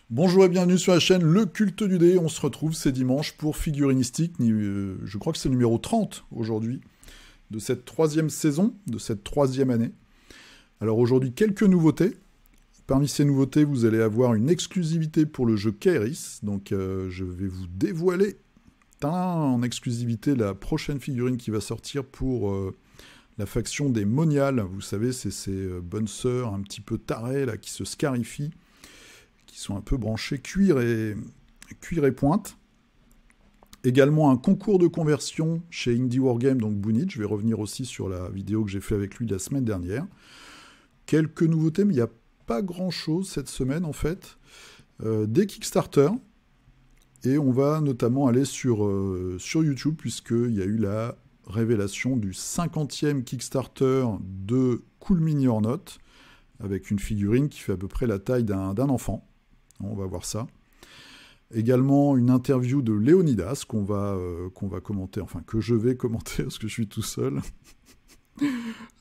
Bonjour et bienvenue sur la chaîne Le Culte du Dé. On se retrouve ces dimanches pour Figurinistique. Je crois que c'est le numéro 30 aujourd'hui de cette troisième saison, de cette troisième année. Alors aujourd'hui, quelques nouveautés. Parmi ces nouveautés, vous allez avoir une exclusivité pour le jeu Kairis. Donc je vais vous dévoiler en exclusivité la prochaine figurine qui va sortir pour la faction des Moniales. Vous savez, c'est ces bonnes sœurs un petit peu tarées là, qui se scarifient, qui sont un peu branchés cuir et pointe. Également un concours de conversion chez Indie Wargame, donc Boonit. Je vais revenir aussi sur la vidéo que j'ai fait avec lui la semaine dernière. Quelques nouveautés, mais il n'y a pas grand-chose cette semaine en fait. Des Kickstarter. Et on va notamment aller sur YouTube, puisqu'il y a eu la révélation du 50e Kickstarter de Cool Mini or Not, avec une figurine qui fait à peu près la taille d'un enfant. On va voir ça. Également une interview de Léonidas qu'on va commenter, enfin que je vais commenter parce que je suis tout seul.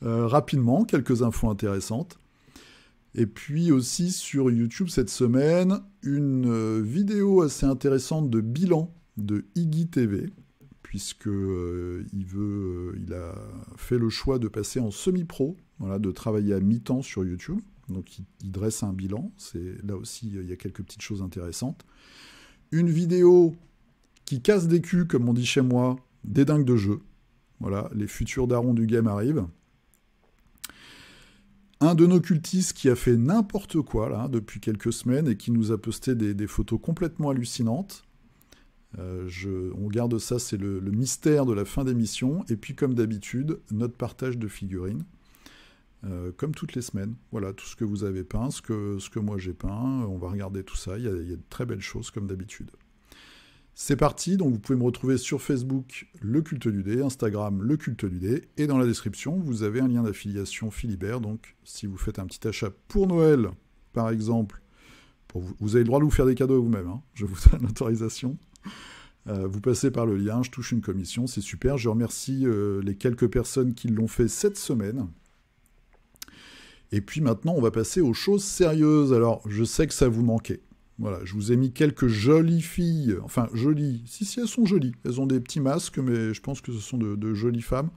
Rapidement, quelques infos intéressantes. Et puis aussi sur YouTube cette semaine, une vidéo assez intéressante de bilan de Iggy TV, puisque il a fait le choix de passer en semi-pro, voilà, de travailler à mi-temps sur YouTube. Donc il dresse un bilan, là aussi il y a quelques petites choses intéressantes. Une vidéo qui casse des culs, comme on dit chez moi, des dingues de jeu. Voilà, les futurs darons du game arrivent. Un de nos cultistes qui a fait n'importe quoi là, depuis quelques semaines et qui nous a posté des photos complètement hallucinantes. On garde ça, c'est le mystère de la fin d'émission. Et puis comme d'habitude, notre partage de figurines. Comme toutes les semaines. Voilà, tout ce que vous avez peint, ce que moi j'ai peint. On va regarder tout ça. Il y a de très belles choses comme d'habitude. C'est parti, donc vous pouvez me retrouver sur Facebook, Le Culte du Dé, Instagram, Le Culte du Dé, et dans la description, vous avez un lien d'affiliation Philibert, donc si vous faites un petit achat pour Noël, par exemple, vous avez le droit de vous faire des cadeaux vous-même, hein, je vous donne l'autorisation, vous passez par le lien, je touche une commission, c'est super, je remercie les quelques personnes qui l'ont fait cette semaine. Et puis maintenant, on va passer aux choses sérieuses. Alors, je sais que ça vous manquait. Voilà, je vous ai mis quelques jolies filles, enfin jolies, si elles sont jolies, elles ont des petits masques, mais je pense que ce sont de jolies femmes.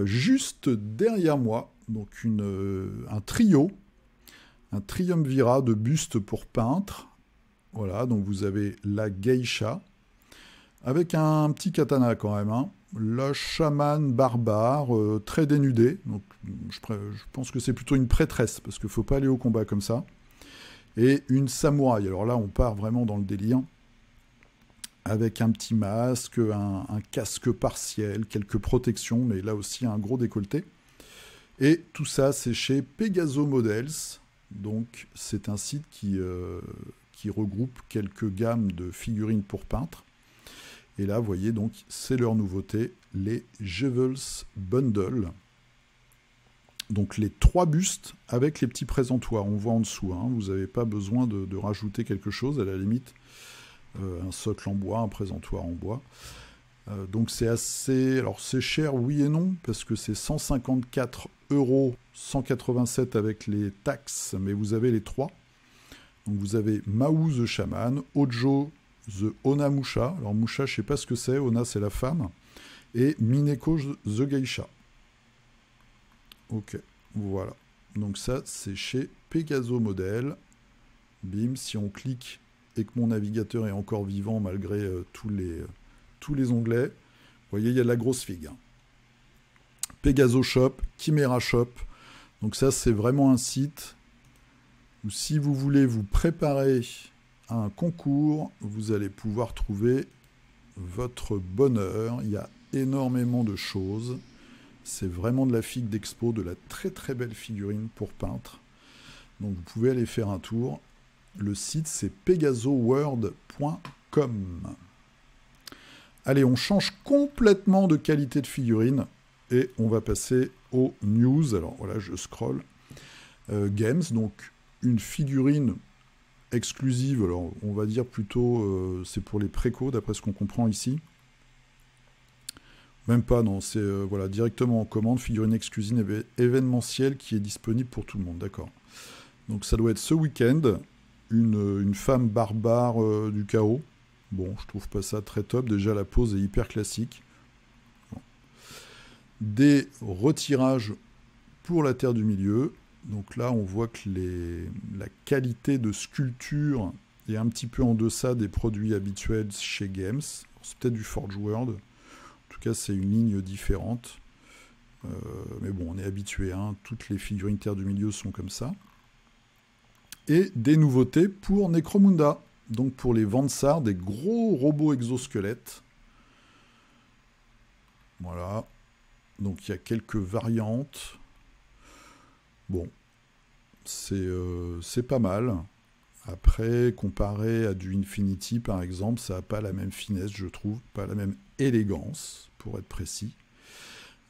Juste derrière moi, donc un trio, un triumvirat de bustes pour peintres. Voilà, donc vous avez la geisha, avec un petit katana quand même, hein. La chamane barbare, très dénudée, donc je pense que c'est plutôt une prêtresse, parce qu'il ne faut pas aller au combat comme ça. Et une samouraï. Alors là, on part vraiment dans le délire, avec un petit masque, un casque partiel, quelques protections, mais là aussi un gros décolleté. Et tout ça, c'est chez Pegaso Models. Donc, c'est un site qui regroupe quelques gammes de figurines pour peintres. Et là, vous voyez, donc, c'est leur nouveauté, les Jewels Bundle. Donc les 3 bustes avec les petits présentoirs, on voit en dessous, hein, vous n'avez pas besoin de rajouter quelque chose, à la limite, un socle en bois, un présentoir en bois. Donc c'est assez... Alors c'est cher, oui et non, parce que c'est 154 €, 187 avec les taxes, mais vous avez les 3. Donc vous avez Maou the Shaman, Ojo the Ona Musha, alors Musha je ne sais pas ce que c'est, Ona c'est la femme, et Mineko the Geisha. Ok, voilà. Donc ça, c'est chez Pegaso Model. Bim, si on clique et que mon navigateur est encore vivant malgré tous les onglets, vous voyez, il y a la grosse figue. Hein. Pegaso Shop, Chimera Shop. Donc ça, c'est vraiment un site où si vous voulez vous préparer à un concours, vous allez pouvoir trouver votre bonheur. Il y a énormément de choses. C'est vraiment de la figue d'expo, de la très très belle figurine pour peintre. Donc vous pouvez aller faire un tour. Le site c'est pegasoworld.com. Allez, on change complètement de qualité de figurine et on va passer aux news. Alors voilà, je scroll. Games, donc une figurine exclusive, alors on va dire plutôt c'est pour les précos d'après ce qu'on comprend ici. Même pas, non, c'est voilà, directement en commande, figurine exclusive événementielle qui est disponible pour tout le monde, d'accord. Donc ça doit être ce week-end, une femme barbare du chaos. Bon, je trouve pas ça très top, déjà la pose est hyper classique. Bon. Des retirages pour la Terre du Milieu. Donc là, on voit que la qualité de sculpture est un petit peu en deçà des produits habituels chez Games. C'est peut-être du Forge World. En tout cas, c'est une ligne différente. Mais bon, on est habitué. Hein. Toutes les figurines Terre du Milieu sont comme ça. Et des nouveautés pour Necromunda. Donc pour les Vansar, des gros robots exosquelettes. Voilà. Donc il y a quelques variantes. Bon, c'est pas mal. Après, comparé à du Infinity, par exemple, ça n'a pas la même finesse, je trouve, pas la même élégance, pour être précis.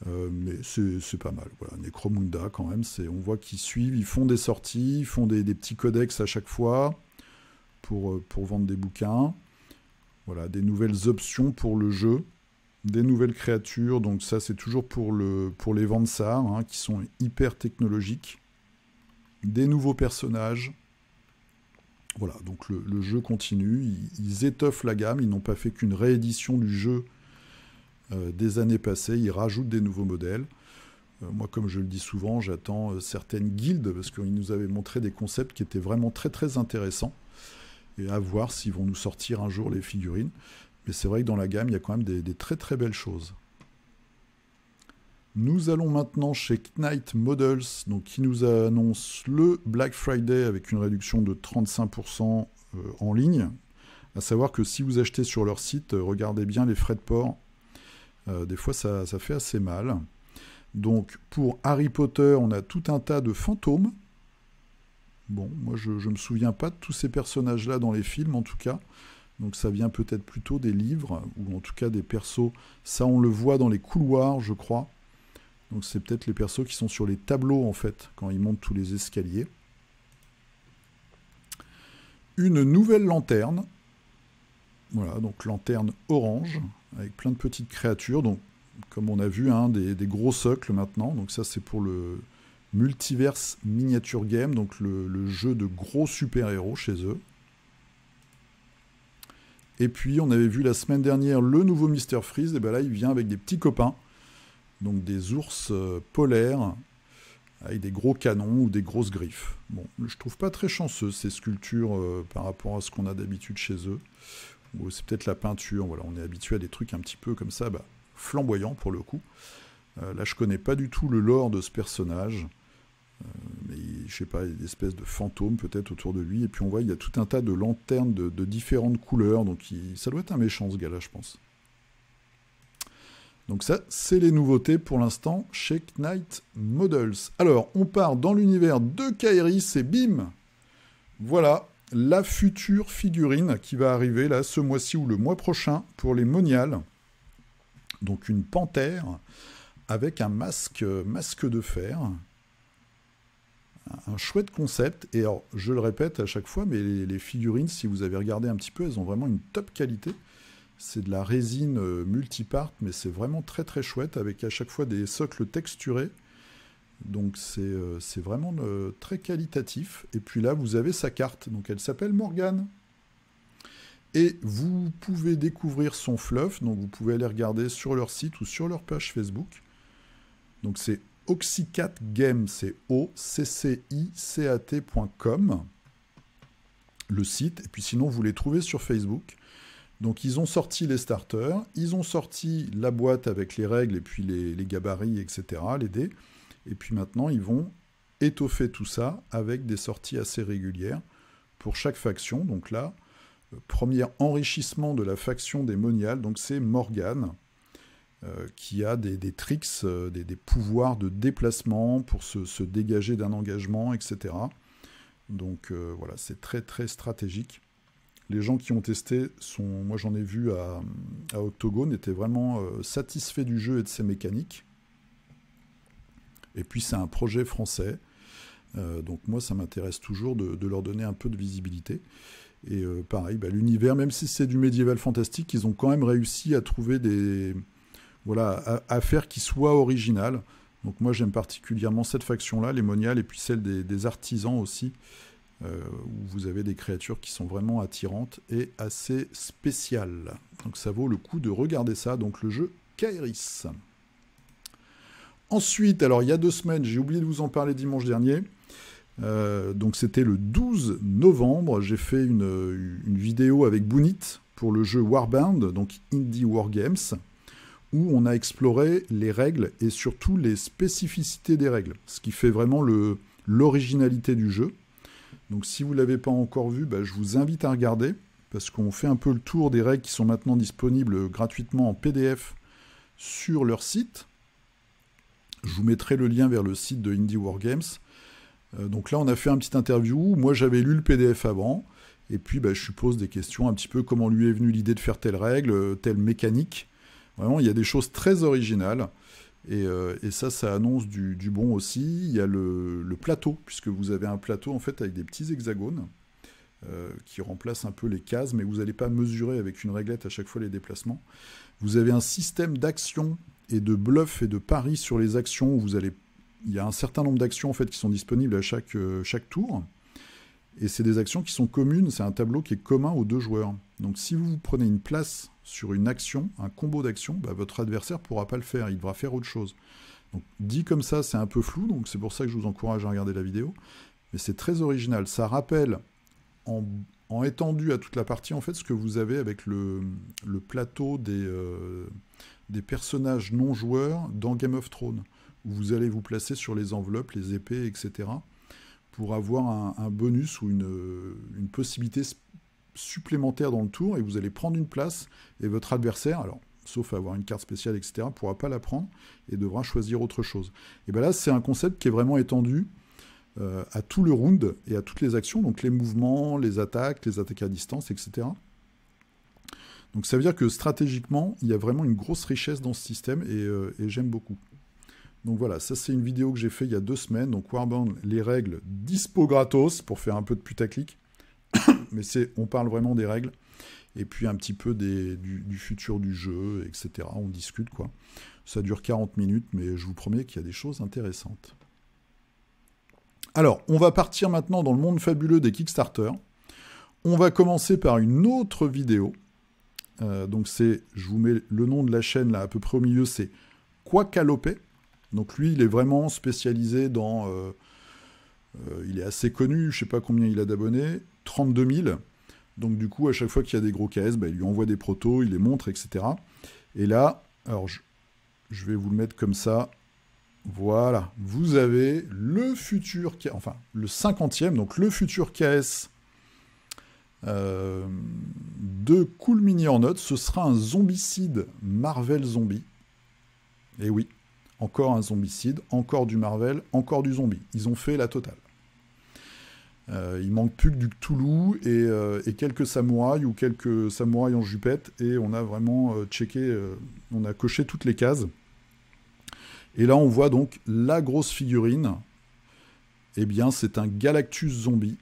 Mais c'est pas mal. Voilà, Necromunda, quand même, on voit qu'ils suivent, ils font des sorties, ils font des petits codex à chaque fois pour vendre des bouquins. Voilà, des nouvelles options pour le jeu, des nouvelles créatures. Donc ça, c'est toujours pour les Vansar, hein, qui sont hyper technologiques. Des nouveaux personnages. Voilà, donc le jeu continue, ils étoffent la gamme, ils n'ont pas fait qu'une réédition du jeu des années passées, ils rajoutent des nouveaux modèles. Moi, comme je le dis souvent, j'attends certaines guildes, parce qu'ils nous avaient montré des concepts qui étaient vraiment très très intéressants, et à voir s'ils vont nous sortir un jour les figurines. Mais c'est vrai que dans la gamme, il y a quand même des très très belles choses. Nous allons maintenant chez Knight Models, donc qui nous annonce le Black Friday avec une réduction de 35% en ligne. À savoir que si vous achetez sur leur site, regardez bien les frais de port. Des fois, ça fait assez mal. Donc, pour Harry Potter, on a tout un tas de fantômes. Bon, moi, je ne me souviens pas de tous ces personnages-là dans les films, en tout cas. Donc, ça vient peut-être plutôt des livres, ou en tout cas des persos. Ça, on le voit dans les couloirs, je crois. Donc c'est peut-être les persos qui sont sur les tableaux, en fait, quand ils montent tous les escaliers. Une nouvelle lanterne. Voilà, donc lanterne orange, avec plein de petites créatures. Donc, comme on a vu, hein, des gros socles maintenant. Donc ça, c'est pour le Multiverse Miniature Game, donc le jeu de gros super-héros chez eux. Et puis, on avait vu la semaine dernière le nouveau Mr. Freeze. Et bien là, il vient avec des petits copains. Donc des ours polaires avec des gros canons ou des grosses griffes. Bon, je trouve pas très chanceux ces sculptures par rapport à ce qu'on a d'habitude chez eux. Ou c'est peut-être la peinture, voilà, on est habitué à des trucs un petit peu comme ça, flamboyants pour le coup. Là, je connais pas du tout le lore de ce personnage. Mais je sais pas, il y a des espèces de fantômes peut-être autour de lui. Et puis on voit, il y a tout un tas de lanternes de différentes couleurs. Donc ça doit être un méchant ce gars-là, je pense. Donc ça, c'est les nouveautés pour l'instant chez Knight Models. Alors, on part dans l'univers de Kairis et bim, voilà la future figurine qui va arriver là ce mois-ci ou le mois prochain pour les moniales. Donc une panthère avec un masque de fer. Un chouette concept. Et alors, je le répète à chaque fois, mais les figurines, si vous avez regardé un petit peu, elles ont vraiment une top qualité. C'est de la résine multipart, mais c'est vraiment très très chouette, avec à chaque fois des socles texturés. Donc c'est vraiment très qualitatif. Et puis là, vous avez sa carte, donc elle s'appelle Morgane. Et vous pouvez découvrir son fluff, donc vous pouvez aller regarder sur leur site ou sur leur page Facebook. Donc c'est Oxycat Game, c'est OCCICAT.com, le site. Et puis sinon, vous les trouvez sur Facebook. Donc ils ont sorti les starters, ils ont sorti la boîte avec les règles et puis les gabarits, etc., les dés. Et puis maintenant, ils vont étoffer tout ça avec des sorties assez régulières pour chaque faction. Donc là, premier enrichissement de la faction des moniales, donc c'est Morgane, qui a des tricks, des pouvoirs de déplacement pour se dégager d'un engagement, etc. Donc voilà, c'est très très stratégique. Les gens qui ont testé, moi j'en ai vu à Octogone, étaient vraiment satisfaits du jeu et de ses mécaniques. Et puis c'est un projet français, donc moi ça m'intéresse toujours de leur donner un peu de visibilité. Et pareil, l'univers, même si c'est du médiéval fantastique, ils ont quand même réussi à trouver voilà, à faire qui soit original. Donc moi j'aime particulièrement cette faction-là, les moniales, et puis celle des artisans aussi, où vous avez des créatures qui sont vraiment attirantes et assez spéciales. Donc ça vaut le coup de regarder ça, donc le jeu Kairis. Ensuite, alors il y a 2 semaines, j'ai oublié de vous en parler dimanche dernier, donc c'était le 12 novembre, j'ai fait une vidéo avec Boonit pour le jeu Warbound, donc Indie Wargames, où on a exploré les règles et surtout les spécificités des règles, ce qui fait vraiment l'originalité du jeu. Donc si vous ne l'avez pas encore vu, bah, je vous invite à regarder, parce qu'on fait un peu le tour des règles qui sont maintenant disponibles gratuitement en PDF sur leur site. Je vous mettrai le lien vers le site de Indie Wargames. Donc là, on a fait un petit interview. Moi, j'avais lu le PDF avant. Et puis, bah, je pose des questions un petit peu comment lui est venue l'idée de faire telle règle, telle mécanique. Vraiment, il y a des choses très originales. Et ça annonce du bon aussi. Il y a le plateau, puisque vous avez un plateau en fait avec des petits hexagones qui remplacent un peu les cases, mais vous n'allez pas mesurer avec une réglette à chaque fois les déplacements. Vous avez un système d'action et de bluff et de paris sur les actions. Où il y a un certain nombre d'actions en fait, qui sont disponibles à chaque tour. Et c'est des actions qui sont communes. C'est un tableau qui est commun aux 2 joueurs. Donc si vous prenez une place sur une action, un combo d'actions, bah, votre adversaire ne pourra pas le faire. Il devra faire autre chose. Donc dit comme ça, c'est un peu flou. Donc c'est pour ça que je vous encourage à regarder la vidéo. Mais c'est très original. Ça rappelle en étendu à toute la partie en fait ce que vous avez avec le plateau des personnages non joueurs dans Game of Thrones, où vous allez vous placer sur les enveloppes, les épées, etc., pour avoir un bonus ou une possibilité supplémentaire dans le tour, et vous allez prendre une place, et votre adversaire, alors sauf à avoir une carte spéciale, etc., ne pourra pas la prendre, et devra choisir autre chose. Et bien là, c'est un concept qui est vraiment étendu à tout le round, et à toutes les actions, donc les mouvements, les attaques à distance, etc., donc ça veut dire que stratégiquement, il y a vraiment une grosse richesse dans ce système et j'aime beaucoup. Donc voilà, ça c'est une vidéo que j'ai fait il y a 2 semaines. Donc Warbound, les règles dispo gratos pour faire un peu de putaclic. Mais on parle vraiment des règles. Et puis un petit peu du futur du jeu, etc. On discute quoi. Ça dure 40 minutes, mais je vous promets qu'il y a des choses intéressantes. Alors, on va partir maintenant dans le monde fabuleux des Kickstarter. On va commencer par une autre vidéo. Donc je vous mets le nom de la chaîne là à peu près au milieu, c'est Quacalope. Donc lui, il est vraiment spécialisé dans... il est assez connu, je sais pas combien il a d'abonnés, 32 000. Donc du coup, à chaque fois qu'il y a des gros KS, bah, il lui envoie des protos, il les montre, etc. Et là, alors je vais vous le mettre comme ça. Voilà, vous avez le futur... Enfin, le 50e, donc le futur KS... de Cool Mini Hornet, ce sera un zombicide Marvel Zombie. Et oui, encore un zombicide, encore du Marvel, encore du zombie. Ils ont fait la totale. Il manque plus que du Cthulhu et quelques samouraïs ou quelques samouraïs en jupette, et on a vraiment checké, on a coché toutes les cases. Et là, on voit donc la grosse figurine. Eh bien, c'est un Galactus zombie.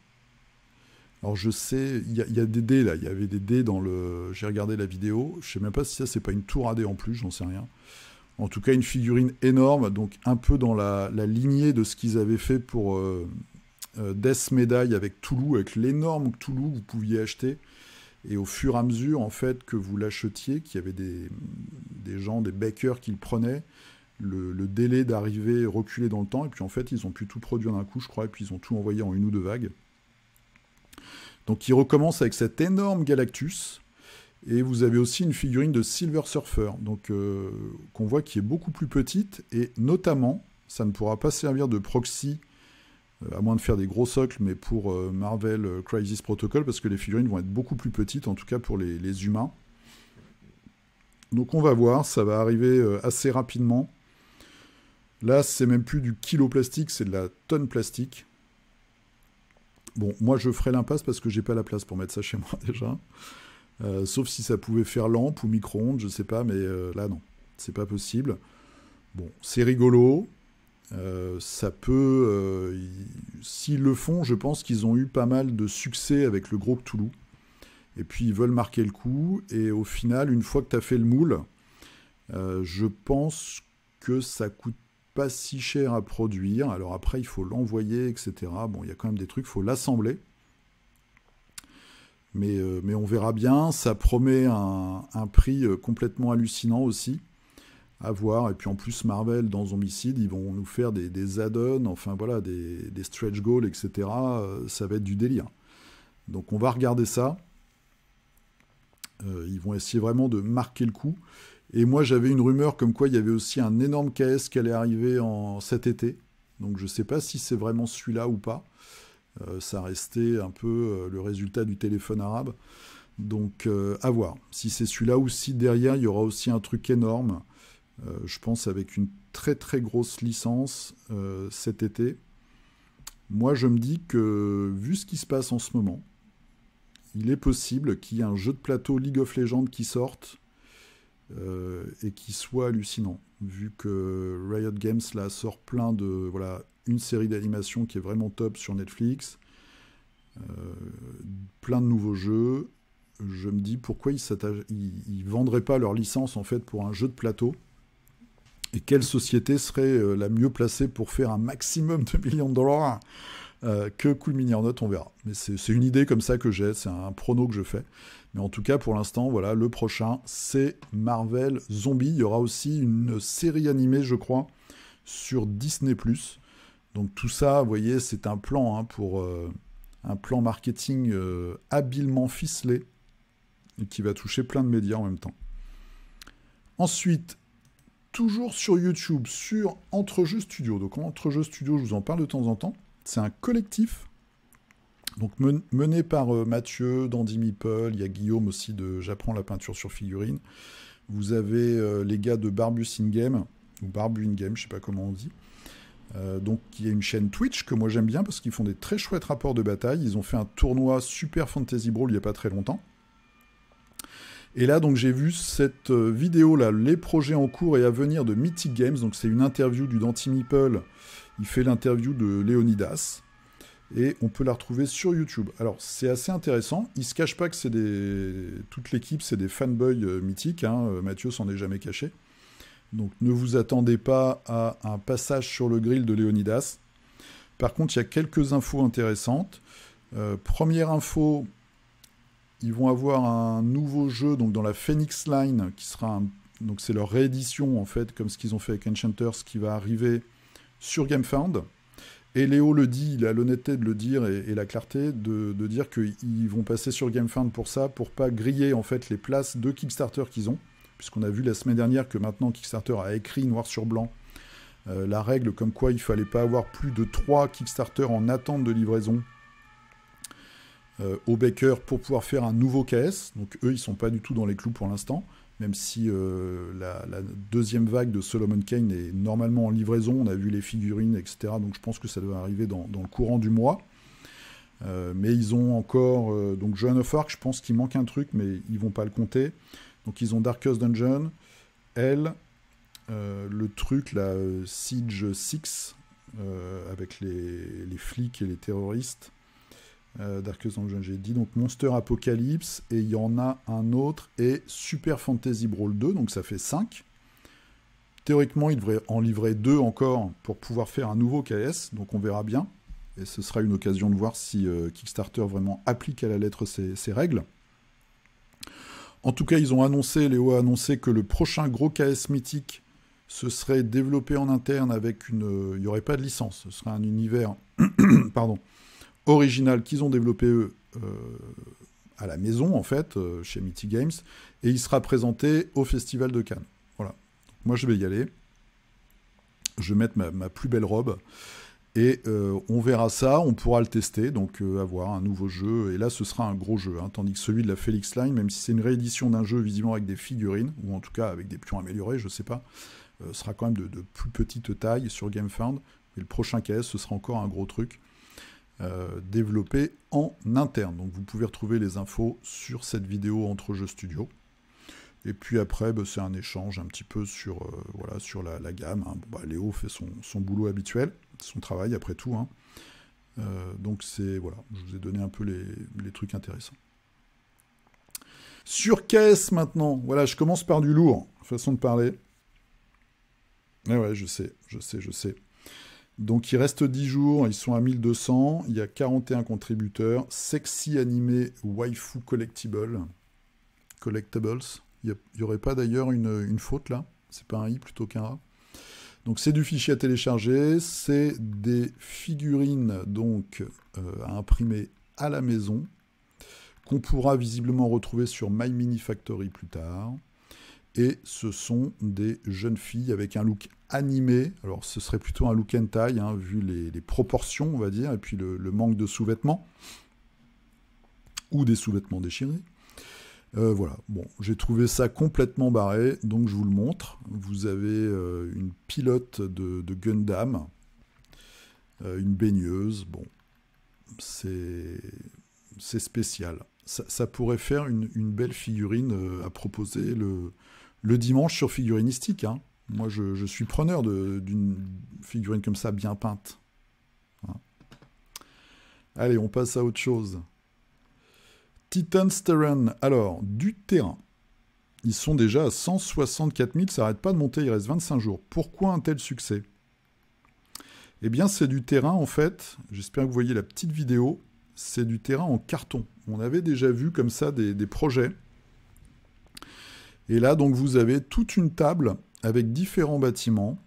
Alors je sais, il y a des dés là, il y avait des dés dans le... J'ai regardé la vidéo, je sais même pas si ça c'est pas une tour à dés en plus, j'en sais rien. En tout cas une figurine énorme, donc un peu dans la lignée de ce qu'ils avaient fait pour Death Medaille avec Cthulhu, avec l'énorme Cthulhu que vous pouviez acheter. Et au fur et à mesure en fait que vous l'achetiez, qu'il y avait des gens, des bakers qui le prenaient, le délai d'arrivée reculait dans le temps, et puis en fait ils ont pu tout produire d'un coup je crois, et puis ils ont tout envoyé en 1 ou 2 vagues. Donc il recommence avec cet énorme Galactus, et vous avez aussi une figurine de Silver Surfer, donc qu'on voit qui est beaucoup plus petite, et notamment, ça ne pourra pas servir de proxy, à moins de faire des gros socles, mais pour Marvel Crisis Protocol, parce que les figurines vont être beaucoup plus petites, en tout cas pour les humains. Donc on va voir, ça va arriver assez rapidement. Là, c'est même plus du kilo plastique, c'est de la tonne plastique. Bon, moi je ferai l'impasse parce que j'ai pas la place pour mettre ça chez moi déjà. Sauf si ça pouvait faire lampe ou micro-ondes, je sais pas, mais là non, c'est pas possible. Bon, c'est rigolo. Ça peut... s'ils le font, je pense qu'ils ont eu pas mal de succès avec le gros Cthulhu. Et puis ils veulent marquer le coup. Et au final, une fois que tu as fait le moule, Je pense que ça coûte pas si cher à produire. Alors après, il faut l'envoyer, etc. Bon, il y a quand même des trucs, il faut l'assembler. Mais on verra bien. Ça promet un prix complètement hallucinant aussi. À voir. Et puis en plus, Marvel, dans Zombicide, ils vont nous faire des add-ons, enfin voilà, des stretch goals, etc. Ça va être du délire. Donc on va regarder ça. Ils vont essayer vraiment de marquer le coup. Et moi, j'avais une rumeur comme quoi il y avait aussi un énorme KS qui allait arriver cet été. Donc je ne sais pas si c'est vraiment celui-là ou pas. Ça restait un peu le résultat du téléphone arabe. Donc à voir. Si c'est celui-là ou si derrière, il y aura aussi un truc énorme. Je pense avec une très très grosse licence cet été. Moi, je me dis que, vu ce qui se passe en ce moment, il est possible qu'il y ait un jeu de plateau League of Legends qui sorte et qui soit hallucinant. Vu que Riot Games là, sort plein de... Voilà, une série d'animations qui est vraiment top sur Netflix, plein de nouveaux jeux. Je me dis pourquoi ils vendraient pas leur licence en fait pour un jeu de plateau. Et quelle société serait la mieux placée pour faire un maximum de millions de dollars que Cool Mini or Not, on verra. Mais c'est une idée comme ça que j'ai, c'est un prono que je fais. Mais en tout cas, pour l'instant, voilà, le prochain, c'est Marvel Zombie. Il y aura aussi une série animée, je crois, sur Disney+. Donc tout ça, vous voyez, c'est un plan pour un plan marketing habilement ficelé et qui va toucher plein de médias en même temps. Ensuite, toujours sur YouTube, sur Entrejeux Studio. Donc Entrejeux Studio, je vous en parle de temps en temps. C'est un collectif donc mené par Mathieu, d'Andy Meeple. Il y a Guillaume aussi de J'apprends la peinture sur figurine. Vous avez les gars de Barbus in Game, ou Barbu in Game, je ne sais pas comment on dit. Donc il y a une chaîne Twitch que moi j'aime bien parce qu'ils font des très chouettes rapports de bataille. Ils ont fait un tournoi Super Fantasy Brawl il n'y a pas très longtemps. Et là, donc, j'ai vu cette vidéo-là, les projets en cours et à venir de Mythic Games. Donc, c'est une interview du Danty Meeple. Il fait l'interview de Léonidas. Et on peut la retrouver sur YouTube. Alors, c'est assez intéressant. Il ne se cache pas que c'est toute l'équipe, c'est des fanboys mythiques. Mathieu s'en est jamais caché. Donc, ne vous attendez pas à un passage sur le grill de Léonidas. Par contre, il y a quelques infos intéressantes. Première info... Ils vont avoir un nouveau jeu donc dans la Phoenix Line qui sera donc c'est leur réédition en fait comme ce qu'ils ont fait avec Enchanters qui va arriver sur GameFound. Et Léo le dit, il a l'honnêteté de le dire et la clarté de dire qu'ils vont passer sur GameFound pour ça, pour pas griller en fait les places de Kickstarter qu'ils ont, puisqu'on a vu la semaine dernière que maintenant Kickstarter a écrit noir sur blanc la règle comme quoi il fallait pas avoir plus de 3 Kickstarter en attente de livraison au Baker pour pouvoir faire un nouveau KS. Donc eux, ils sont pas du tout dans les clous pour l'instant, même si la deuxième vague de Solomon Kane est normalement en livraison. On a vu les figurines, etc. Donc je pense que ça doit arriver dans le courant du mois. Mais ils ont encore... donc Joan of Arc, je pense qu'il manque un truc, mais ils vont pas le compter. Donc ils ont Darkest Dungeon, le truc, la Siege 6, avec les flics et les terroristes. Darkest Dungeon, j'ai dit, donc Monster Apocalypse, et il y en a un autre, et Super Fantasy Brawl 2, donc ça fait 5. Théoriquement, il devrait en livrer 2 encore pour pouvoir faire un nouveau KS, donc on verra bien, et ce sera une occasion de voir si Kickstarter vraiment applique à la lettre ces règles. En tout cas, ils ont annoncé, Léo a annoncé que le prochain gros KS mythique, ce serait développé en interne avec il n'y aurait pas de licence, ce serait un univers, pardon, original qu'ils ont développé eux à la maison en fait chez Mythic Games et il sera présenté au Festival de Cannes. Voilà. Donc, moi je vais y aller. Je vais mettre ma plus belle robe et on verra ça, on pourra le tester, donc avoir un nouveau jeu et là ce sera un gros jeu, tandis que celui de la Felix Line, même si c'est une réédition d'un jeu visiblement avec des figurines ou en tout cas avec des pions améliorés, je sais pas, sera quand même de plus petite taille sur GameFound. Et le prochain KS ce sera encore un gros truc. Développé en interne. Donc vous pouvez retrouver les infos sur cette vidéo Entrejeux Studio. Et puis après, c'est un échange un petit peu sur, voilà, sur la gamme. Léo fait son boulot habituel, son travail après tout. Donc c'est, voilà, je vous ai donné un peu les trucs intéressants. Sur KS maintenant, voilà, je commence par du lourd, façon de parler. Mais ouais, je sais, je sais, je sais. Donc il reste 10 jours, ils sont à 1200, il y a 41 contributeurs, sexy animé waifu collectibles. Il n'y aurait pas d'ailleurs une faute là? C'est pas un i plutôt qu'un a. Donc c'est du fichier à télécharger, c'est des figurines donc à imprimer à la maison, qu'on pourra visiblement retrouver sur My Mini Factory plus tard. Et ce sont des jeunes filles avec un look animé. Alors ce serait plutôt un look hentai, hein, vu les proportions, on va dire, et puis le manque de sous-vêtements. Ou des sous-vêtements déchirés. Voilà, bon, j'ai trouvé ça complètement barré, donc je vous le montre. Vous avez une pilote de Gundam, une baigneuse, bon, c'est spécial. Ça pourrait faire une belle figurine à proposer le dimanche sur figurinistique. Hein. Moi, je suis preneur d'une figurine comme ça, bien peinte. Hein. Allez, on passe à autre chose. Titan's Terran. Alors, du terrain. Ils sont déjà à 164 000, ça n'arrête pas de monter, il reste 25 jours. Pourquoi un tel succès? Eh bien, c'est du terrain, en fait. J'espère que vous voyez la petite vidéo. C'est du terrain en carton. On avait déjà vu comme ça des projets. Et là, donc, vous avez toute une table avec différents bâtiments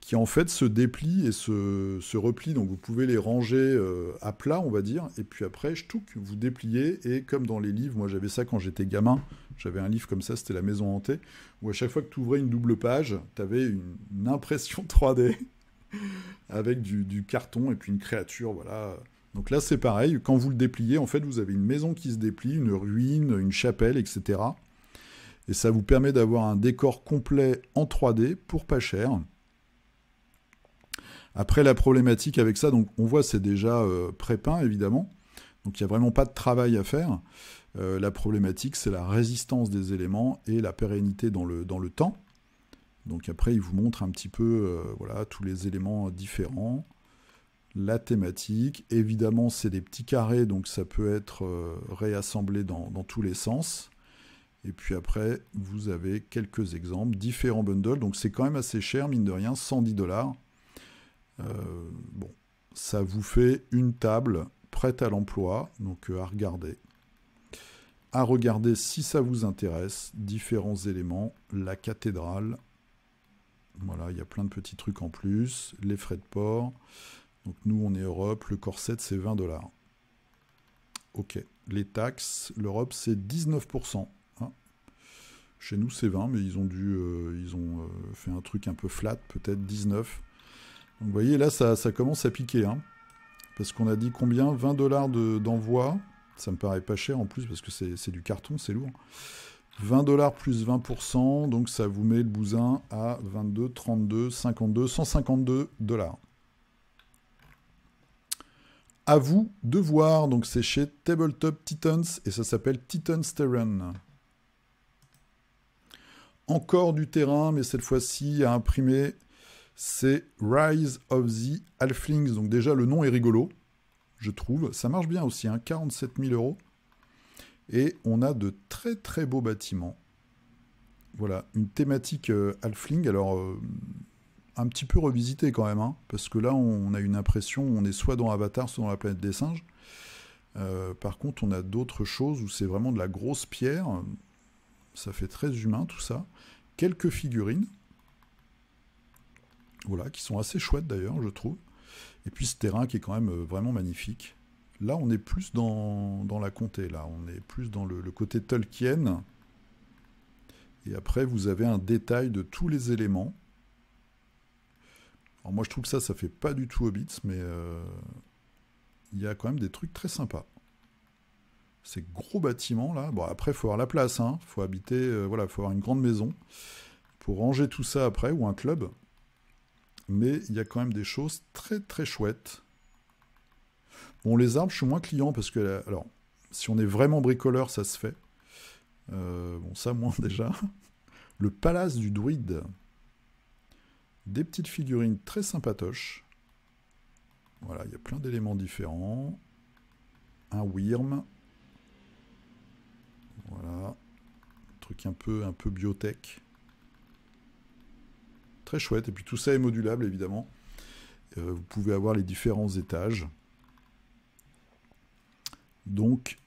qui, en fait, se déplient et se replient. Donc, vous pouvez les ranger à plat, on va dire. Et puis après, vous dépliez. Et comme dans les livres, moi, j'avais ça quand j'étais gamin. J'avais un livre comme ça, c'était La Maison Hantée, où à chaque fois que tu ouvrais une double page, tu avais une impression 3D avec du carton et puis une créature, voilà. Donc là, c'est pareil. Quand vous le dépliez, en fait, vous avez une maison qui se déplie, une ruine, une chapelle, etc. Et ça vous permet d'avoir un décor complet en 3D pour pas cher. Après, la problématique avec ça, donc on voit, c'est déjà pré-peint, évidemment. Donc il n'y a vraiment pas de travail à faire. La problématique, c'est la résistance des éléments et la pérennité dans le temps. Donc après, il vous montre un petit peu voilà, tous les éléments différents. La thématique, évidemment, c'est des petits carrés, donc ça peut être réassemblé dans tous les sens. Et puis après, vous avez quelques exemples, différents bundles. Donc c'est quand même assez cher, mine de rien, 110 $. Bon, ça vous fait une table prête à l'emploi, donc à regarder. À regarder si ça vous intéresse, différents éléments, la cathédrale. Voilà, il y a plein de petits trucs en plus, les frais de port. Donc nous, on est Europe, le corset, c'est 20 $. Ok, les taxes, l'Europe, c'est 19%. Hein. Chez nous, c'est 20, mais ils ont fait un truc un peu flat, peut-être 19. Donc vous voyez, là, ça commence à piquer. Hein, parce qu'on a dit combien? 20 $ d'envoi. Ça me paraît pas cher en plus, parce que c'est du carton, c'est lourd. 20 $ plus 20%, donc ça vous met le bousin à 22, 32, 52, 152 $. À vous de voir, donc c'est chez Tabletop Titans et ça s'appelle Titan's Terran. Encore du terrain, mais cette fois-ci à imprimer, c'est Rise of the Halflings. Donc déjà le nom est rigolo, je trouve. Ça marche bien aussi, hein, 47 000 €. Et on a de très très beaux bâtiments. Voilà, une thématique Halfling. Alors un petit peu revisité quand même, hein, parce que là on a une impression, on est soit dans Avatar, soit dans la planète des singes. Par contre, on a d'autres choses où c'est vraiment de la grosse pierre. Ça fait très humain tout ça. Quelques figurines, voilà, qui sont assez chouettes d'ailleurs, je trouve. Et puis ce terrain qui est quand même vraiment magnifique. Là, on est plus dans la comté, là. On est plus dans le côté Tolkien. Et après, vous avez un détail de tous les éléments. Alors moi, je trouve que ça fait pas du tout Hobbits, mais il y a quand même des trucs très sympas. Ces gros bâtiments, là. Bon, après, il faut avoir la place, hein. Faut habiter, voilà, faut avoir une grande maison pour ranger tout ça après, ou un club. Mais il y a quand même des choses très très chouettes. Bon, les arbres, je suis moins client parce que, alors, si on est vraiment bricoleur, ça se fait. Bon, ça, moins déjà. Le palace du druide. Des petites figurines très sympatoches. Voilà, il y a plein d'éléments différents. Un Wyrm. Voilà. Un truc un peu biotech. très chouette. Et puis tout ça est modulable, évidemment. Vous pouvez avoir les différents étages. Donc,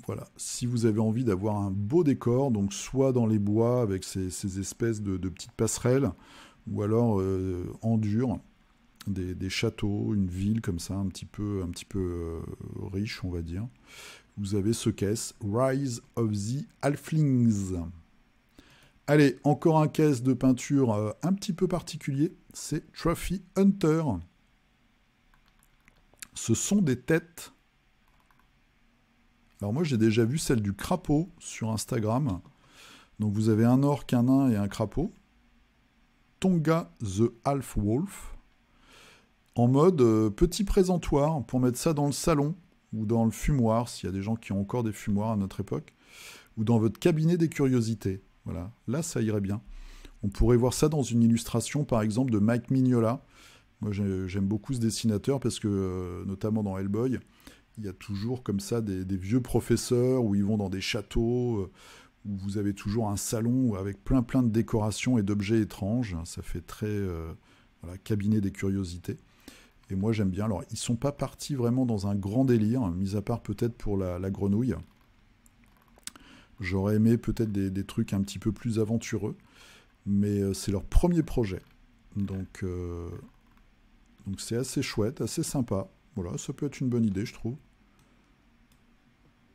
voilà. Si vous avez envie d'avoir un beau décor, donc soit dans les bois avec ces espèces de petites passerelles, ou alors en dur, des châteaux, une ville comme ça, un petit peu riche, on va dire. Vous avez ce caisse, Rise of the Halflings. Allez, encore un caisse de peinture un petit peu particulier, c'est Trophy Hunter. Ce sont des têtes. Alors moi j'ai déjà vu celle du crapaud sur Instagram. Donc vous avez un orc, un nain et un crapaud. Tonga the Half Wolf. En mode petit présentoir pour mettre ça dans le salon ou dans le fumoir, s'il y a des gens qui ont encore des fumoirs à notre époque, ou dans votre cabinet des curiosités. Voilà, là ça irait bien. On pourrait voir ça dans une illustration par exemple de Mike Mignola. Moi j'aime beaucoup ce dessinateur parce que notamment dans Hellboy, il y a toujours comme ça des vieux professeurs où ils vont dans des châteaux, où vous avez toujours un salon avec plein de décorations et d'objets étranges. Ça fait très voilà, cabinet des curiosités. Et moi j'aime bien. Alors ils ne sont pas partis vraiment dans un grand délire, mis à part peut-être pour la grenouille. J'aurais aimé peut-être des trucs un petit peu plus aventureux, mais c'est leur premier projet. Donc c'est assez chouette, assez sympa. Voilà, ça peut être une bonne idée, je trouve.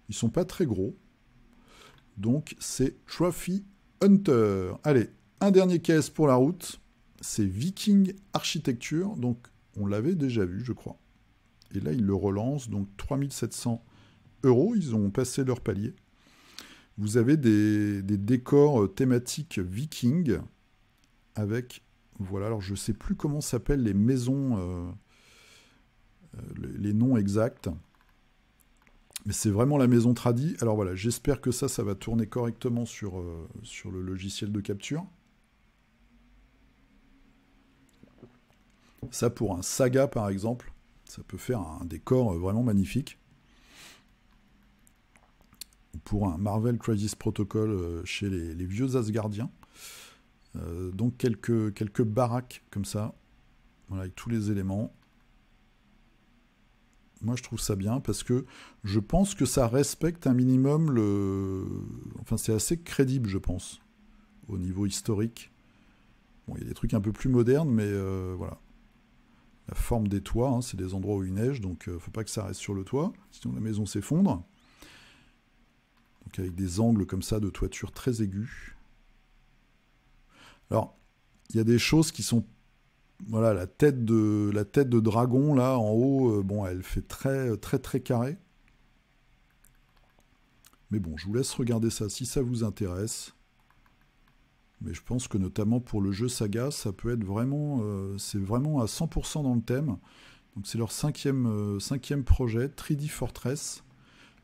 Ils sont pas très gros. Donc c'est Trophy Hunter. Allez, un dernier caisse pour la route. C'est Viking Architecture. Donc on l'avait déjà vu, je crois. Et là, ils le relancent. Donc 3700 €. Ils ont passé leur palier. Vous avez des décors thématiques Viking avec, voilà, alors je ne sais plus comment s'appellent les maisons, les noms exacts, mais c'est vraiment la maison tradie. Alors voilà, j'espère que ça va tourner correctement sur le logiciel de capture. Ça, pour un Saga, par exemple, ça peut faire un décor vraiment magnifique. Pour un Marvel Crisis Protocol chez les vieux Asgardiens. Donc quelques baraques comme ça, voilà, avec tous les éléments. Moi je trouve ça bien parce que je pense que ça respecte un minimum enfin c'est assez crédible je pense, au niveau historique. Bon, il y a des trucs un peu plus modernes, mais voilà. La forme des toits, hein, c'est des endroits où il neige, donc faut pas que ça reste sur le toit, sinon la maison s'effondre. Donc avec des angles comme ça de toiture très aigus. Alors, il y a des choses qui sont... Voilà, la tête de dragon, là, en haut, bon, elle fait très carré. Mais bon, je vous laisse regarder ça si ça vous intéresse. Mais je pense que notamment pour le jeu Saga, ça peut être vraiment... c'est vraiment à 100% dans le thème. Donc c'est leur cinquième projet, 3D Fortress.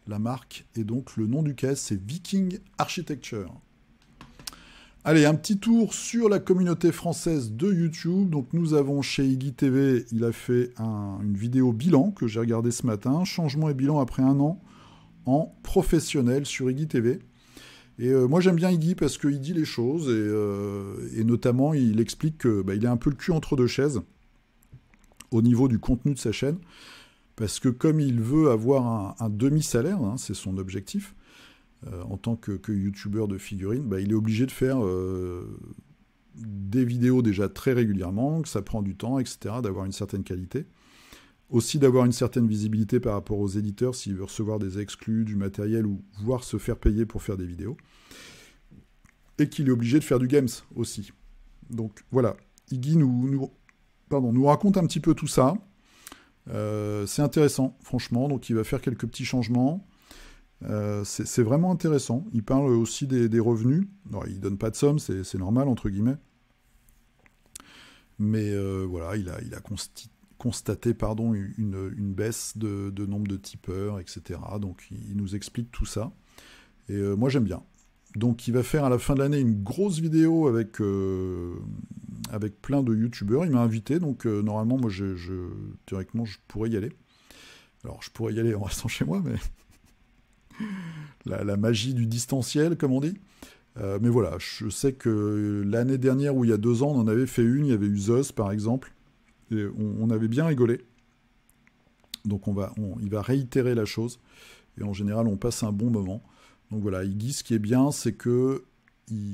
La marque, et donc le nom du caisse, c'est Viking Architecture. Allez, un petit tour sur la communauté française de YouTube. Donc nous avons chez Iggy TV, il a fait une vidéo bilan que j'ai regardé ce matin. Changement et bilan après 1 an en professionnel sur Iggy TV. Et moi j'aime bien Iggy parce qu'il dit les choses et notamment il explique qu'il a un peu le cul entre deux chaises au niveau du contenu de sa chaîne. Parce que comme il veut avoir un demi-salaire, hein, c'est son objectif, en tant que youtubeur de figurines, il est obligé de faire des vidéos déjà très régulièrement, que ça prend du temps, etc., d'avoir une certaine qualité. Aussi d'avoir une certaine visibilité par rapport aux éditeurs s'il veut recevoir des exclus, du matériel ou voire se faire payer pour faire des vidéos. Et qu'il est obligé de faire du games aussi. Donc voilà, Iggy nous raconte un petit peu tout ça. C'est intéressant, franchement. Donc il va faire quelques petits changements. C'est vraiment intéressant. Il parle aussi des revenus. Alors, il donne pas de somme, c'est normal, entre guillemets. Mais voilà, il a constaté une baisse de nombre de tipeurs, etc. Donc il nous explique tout ça. Et moi j'aime bien. Donc il va faire à la fin de l'année une grosse vidéo avec plein de youtubeurs. Il m'a invité, donc normalement, moi, théoriquement, je pourrais y aller. Alors, je pourrais y aller en restant chez moi, mais la magie du distanciel, comme on dit. Mais voilà, je sais que l'année dernière ou il y a 2 ans, on en avait fait une, il y avait eu Zeus par exemple, et on avait bien rigolé. Donc il va réitérer la chose, et en général on passe un bon moment. Donc voilà, Iggy, ce qui est bien, c'est que,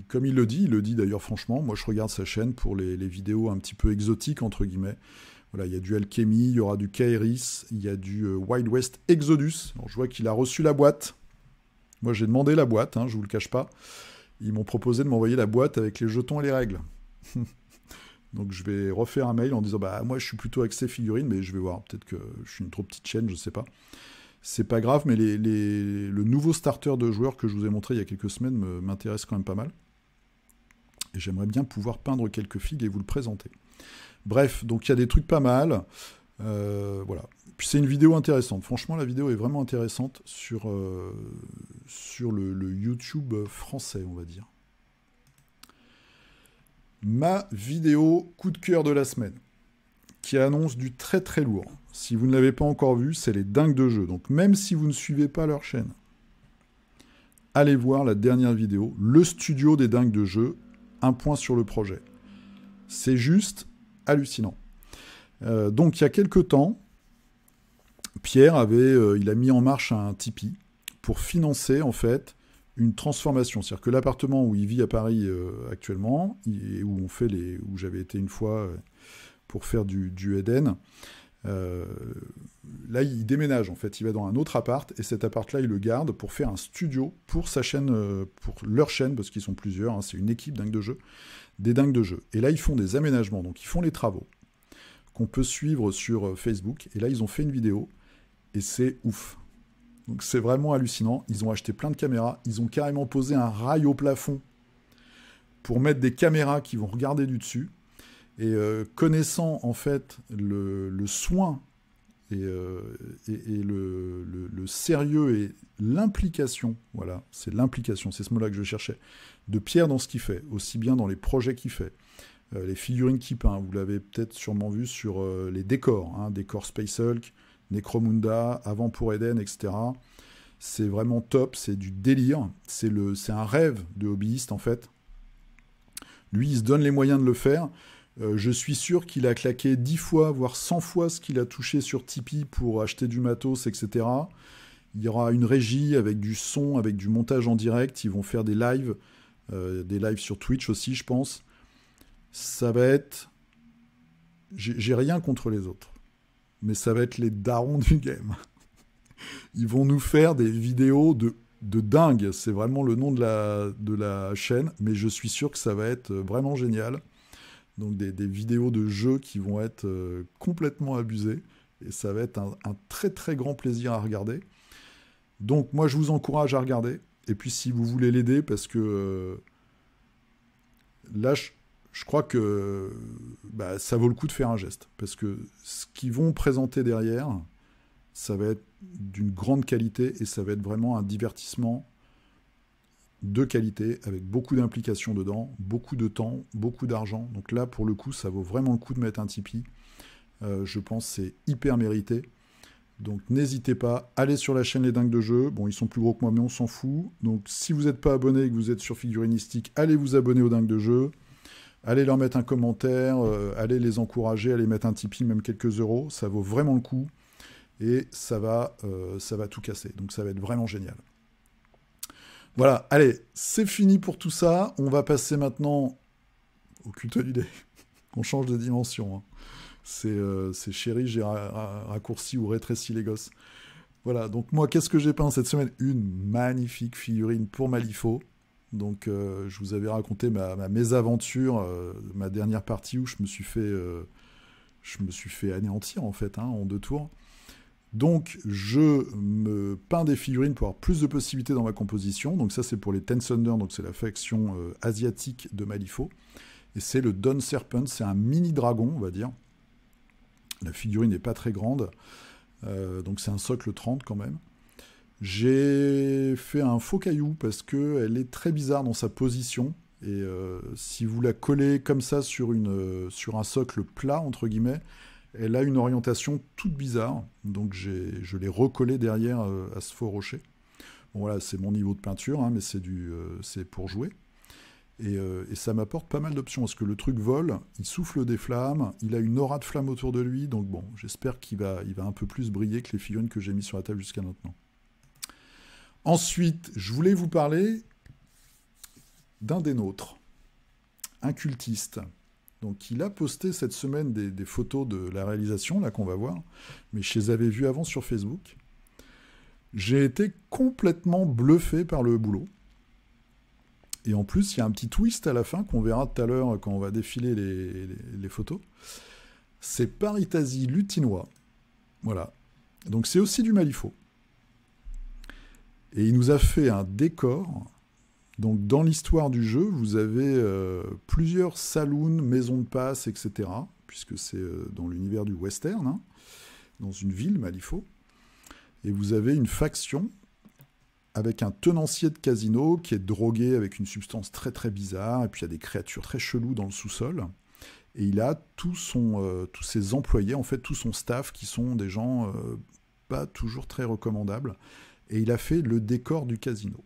comme il le dit d'ailleurs franchement, moi je regarde sa chaîne pour les vidéos un petit peu exotiques, entre guillemets. Voilà, il y a du Alchemy, il y aura du Kairis, il y a du Wild West Exodus. Alors, je vois qu'il a reçu la boîte. Moi j'ai demandé la boîte, hein, je vous le cache pas. Ils m'ont proposé de m'envoyer la boîte avec les jetons et les règles. Donc je vais refaire un mail en disant bah moi je suis plutôt axé figurine, mais je vais voir, peut-être que je suis une trop petite chaîne, je sais pas. C'est pas grave, mais le nouveau starter de joueurs que je vous ai montré il y a quelques semaines m'intéresse quand même pas mal. Et j'aimerais bien pouvoir peindre quelques figues et vous le présenter. Bref, donc il y a des trucs pas mal. Voilà. Puis c'est une vidéo intéressante. Franchement, la vidéo est vraiment intéressante sur le YouTube français, on va dire. Ma vidéo coup de cœur de la semaine, qui annonce du très très lourd. Si vous ne l'avez pas encore vu, c'est les dingues de jeu. Donc même si vous ne suivez pas leur chaîne, allez voir la dernière vidéo, le studio des dingues de jeu, un point sur le projet. C'est juste hallucinant. Donc il y a quelques temps, Pierre il a mis en marche un Tipeee pour financer en fait une transformation. C'est-à-dire que l'appartement où il vit à Paris actuellement, et où j'avais été une fois pour faire du Eden, là il déménage en fait, il va dans un autre appart, et cet appart-là il le garde pour faire un studio pour sa chaîne, pour leur chaîne, parce qu'ils sont plusieurs, hein, c'est une équipe dingue de jeu, des dingues de jeu. Et là ils font des aménagements, donc ils font les travaux qu'on peut suivre sur Facebook, et là ils ont fait une vidéo, et c'est ouf. Donc c'est vraiment hallucinant. Ils ont acheté plein de caméras. Ils ont carrément posé un rail au plafond pour mettre des caméras qui vont regarder du dessus. Et connaissant en fait le soin et le sérieux et l'implication, voilà, c'est l'implication, c'est ce mot-là que je cherchais, de Pierre dans ce qu'il fait, aussi bien dans les projets qu'il fait. Les figurines qu'il peint, vous l'avez peut-être sûrement vu sur les décors, hein, décors Space Hulk, Necromunda, Avant pour Eden, etc. C'est vraiment top, c'est du délire, c'est un rêve de hobbyiste en fait. Lui, il se donne les moyens de le faire. Je suis sûr qu'il a claqué 10 fois, voire 100 fois ce qu'il a touché sur Tipeee pour acheter du matos, etc. Il y aura une régie avec du son, avec du montage en direct. Ils vont faire des lives sur Twitch aussi, je pense. Ça va être... J'ai rien contre les autres, mais ça va être les darons du game. Ils vont nous faire des vidéos de dingue. C'est vraiment le nom de la chaîne, mais je suis sûr que ça va être vraiment génial. Donc des vidéos de jeux qui vont être complètement abusées, et ça va être un très très grand plaisir à regarder. Donc moi je vous encourage à regarder, et puis si vous voulez l'aider, parce que là je crois que ça vaut le coup de faire un geste, parce que ce qu'ils vont présenter derrière, ça va être d'une grande qualité, et ça va être vraiment un divertissement de qualité, avec beaucoup d'implications dedans, beaucoup de temps, beaucoup d'argent. Donc là, pour le coup, ça vaut vraiment le coup de mettre un Tipeee. Je pense que c'est hyper mérité. Donc n'hésitez pas, allez sur la chaîne Les Dingues de Jeu. Bon, ils sont plus gros que moi, mais on s'en fout. Donc si vous n'êtes pas abonné et que vous êtes sur Figurinistique, allez vous abonner aux Dingues de Jeu. Allez leur mettre un commentaire, allez les encourager, allez mettre un Tipeee, même quelques euros. Ça vaut vraiment le coup. Et ça va tout casser. Donc ça va être vraiment génial. Voilà, allez, c'est fini pour tout ça. On va passer maintenant au culte du dé. On change de dimension. Hein. C'est chéri, j'ai raccourci ou rétréci les gosses. Voilà, donc moi, qu'est-ce que j'ai peint cette semaine? Une magnifique figurine pour Malifaux. Donc, je vous avais raconté ma mésaventure, ma dernière partie où je me suis fait anéantir, en fait, hein, en 2 tours. Donc, je me peins des figurines pour avoir plus de possibilités dans ma composition. Donc ça, c'est pour les Ten Thunder, donc c'est la faction asiatique de Malifaux. Et c'est le Dawn Serpent, c'est un mini dragon, on va dire. La figurine n'est pas très grande, donc c'est un socle 30 quand même. J'ai fait un faux caillou parce qu'elle est très bizarre dans sa position. Et si vous la collez comme ça sur un socle plat, entre guillemets, elle a une orientation toute bizarre, donc je l'ai recollée derrière à ce faux rocher. Bon voilà, c'est mon niveau de peinture, hein, mais c'est pour jouer. Et ça m'apporte pas mal d'options, parce que le truc vole, il souffle des flammes, il a une aura de flammes autour de lui, donc bon, j'espère il va un peu plus briller que les figurines que j'ai mis sur la table jusqu'à maintenant. Ensuite, je voulais vous parler d'un des nôtres, un cultiste. Donc il a posté cette semaine des photos de la réalisation, là qu'on va voir, mais je les avais vues avant sur Facebook. J'ai été complètement bluffé par le boulot. Et en plus, il y a un petit twist à la fin qu'on verra tout à l'heure quand on va défiler les photos. C'est Paritasi Lutinois. Voilà. Donc c'est aussi du Malifaux. Et il nous a fait un décor. Donc dans l'histoire du jeu, vous avez plusieurs saloons, maisons de passe, etc. Puisque c'est dans l'univers du western, hein, dans une ville, Malifaux. Et vous avez une faction avec un tenancier de casino qui est drogué avec une substance très très bizarre, et puis il y a des créatures très cheloues dans le sous-sol. Et il a tous ses employés, en fait tout son staff, qui sont des gens pas toujours très recommandables. Et il a fait le décor du casino.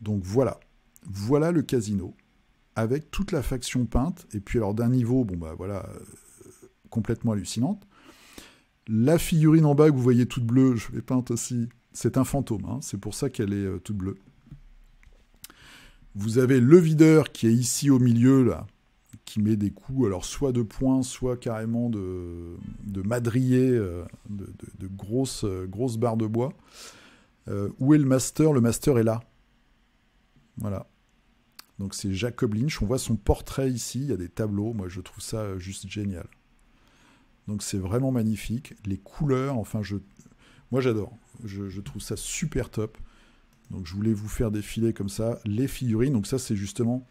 Donc voilà le casino, avec toute la faction peinte, et puis alors d'un niveau, bon bah voilà, complètement hallucinante. La figurine en bas que vous voyez toute bleue, je l'ai peinte aussi, c'est un fantôme, hein, c'est pour ça qu'elle est toute bleue. Vous avez le videur qui est ici au milieu, là, qui met des coups, alors soit de poing, soit carrément de madrier, de grosses barres de bois. Où est le master? Le master est là. Voilà. Donc c'est Jacob Lynch, on voit son portrait ici, il y a des tableaux, moi je trouve ça juste génial. Donc c'est vraiment magnifique. Les couleurs, enfin moi j'adore. Je trouve ça super top. Donc je voulais vous faire défiler comme ça les figurines. Donc ça c'est justement,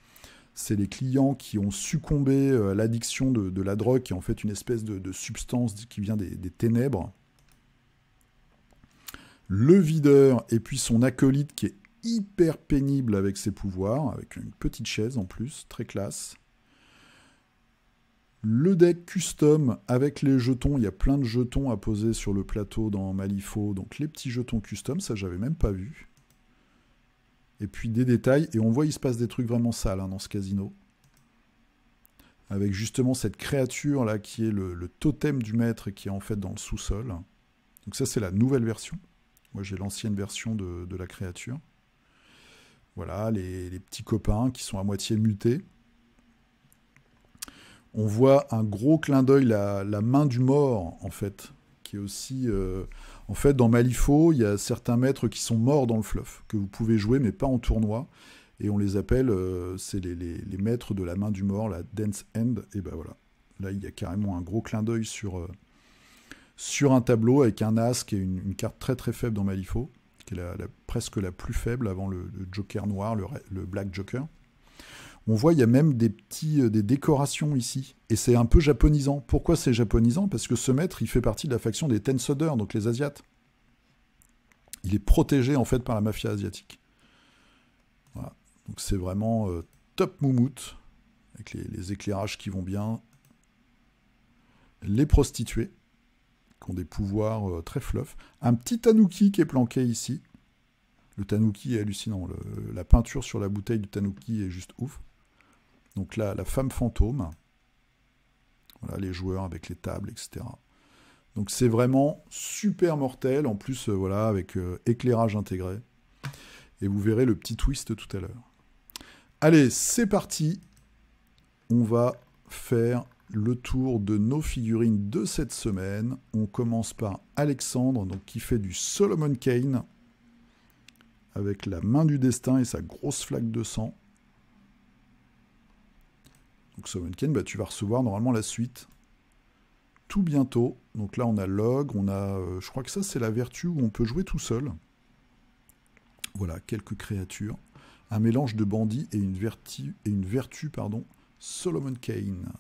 c'est les clients qui ont succombé à l'addiction de la drogue, qui est en fait une espèce de substance qui vient des ténèbres. Le videur et puis son acolyte qui est hyper pénible avec ses pouvoirs, avec une petite chaise en plus, très classe. Le deck custom avec les jetons, il y a plein de jetons à poser sur le plateau dans Malifaux, donc les petits jetons custom, ça j'avais même pas vu. Et puis des détails, et on voit il se passe des trucs vraiment sales hein, dans ce casino. Avec justement cette créature là qui est le totem du maître qui est en fait dans le sous-sol. Donc ça c'est la nouvelle version. Moi j'ai l'ancienne version de la créature. Voilà, les petits copains qui sont à moitié mutés. On voit un gros clin d'œil, la main du mort, en fait, qui est aussi... en fait, dans Malifaux, il y a certains maîtres qui sont morts dans le fluff, que vous pouvez jouer, mais pas en tournoi. Et on les appelle, c'est les maîtres de la main du mort, la Dance Hand. Et ben voilà. Là, il y a carrément un gros clin d'œil sur un tableau, avec un as, qui est une carte très très faible dans Malifaux, qui est presque la plus faible avant le Joker noir, le Black Joker. On voit, il y a même des décorations ici. Et c'est un peu japonisant. Pourquoi c'est japonisant? Parce que ce maître, il fait partie de la faction des Tensoder, donc les Asiates. Il est protégé, en fait, par la mafia asiatique. Voilà. Donc c'est vraiment top moumoute, avec les éclairages qui vont bien. Les prostituées, qui ont des pouvoirs très fluff. Un petit tanuki qui est planqué ici. Le tanuki est hallucinant. La peinture sur la bouteille du tanuki est juste ouf. Donc là, la femme fantôme. Voilà, les joueurs avec les tables, etc. Donc c'est vraiment super mortel. En plus, voilà, avec éclairage intégré. Et vous verrez le petit twist tout à l'heure. Allez, c'est parti. On va faire le tour de nos figurines de cette semaine. On commence par Alexandre, donc, qui fait du Solomon Kane, avec la main du destin et sa grosse flaque de sang. Donc Solomon Kane, bah, tu vas recevoir normalement la suite tout bientôt. Donc là on a l'ogre, on a, je crois que ça c'est la vertu où on peut jouer tout seul. Voilà, quelques créatures. Un mélange de bandits et une vertu, Solomon Kane.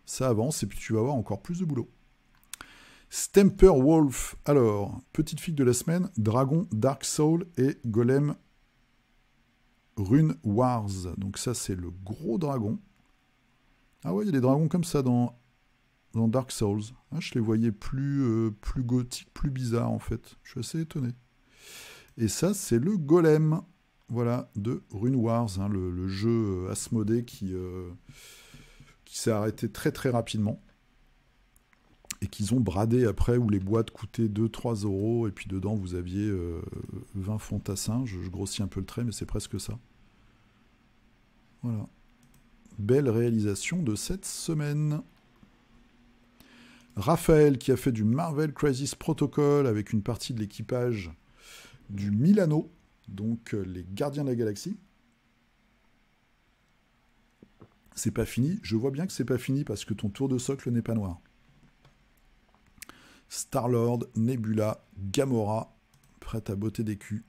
Ça avance et puis tu vas avoir encore plus de boulot. Stamper Wolf, alors, petite fille de la semaine, Dragon, Dark Soul et Golem Rune Wars. Donc ça, c'est le gros dragon. Ah ouais, il y a des dragons comme ça dans Dark Souls. Ah, je les voyais plus gothiques, plus bizarres en fait. Je suis assez étonné. Et ça, c'est le Golem. voilà, de Rune Wars, hein, le jeu Asmodée qui s'est arrêté très très rapidement. Et qu'ils ont bradé après, où les boîtes coûtaient 2-3 euros, et puis dedans vous aviez 20 fantassins. Je grossis un peu le trait, mais c'est presque ça. Voilà. Belle réalisation de cette semaine. Raphaël qui a fait du Marvel Crisis Protocol avec une partie de l'équipage du Milano, donc les Gardiens de la Galaxie. C'est pas fini. Je vois bien que c'est pas fini parce que ton tour de socle n'est pas noir. Star-Lord, Nebula, Gamora, prête à botter des culs.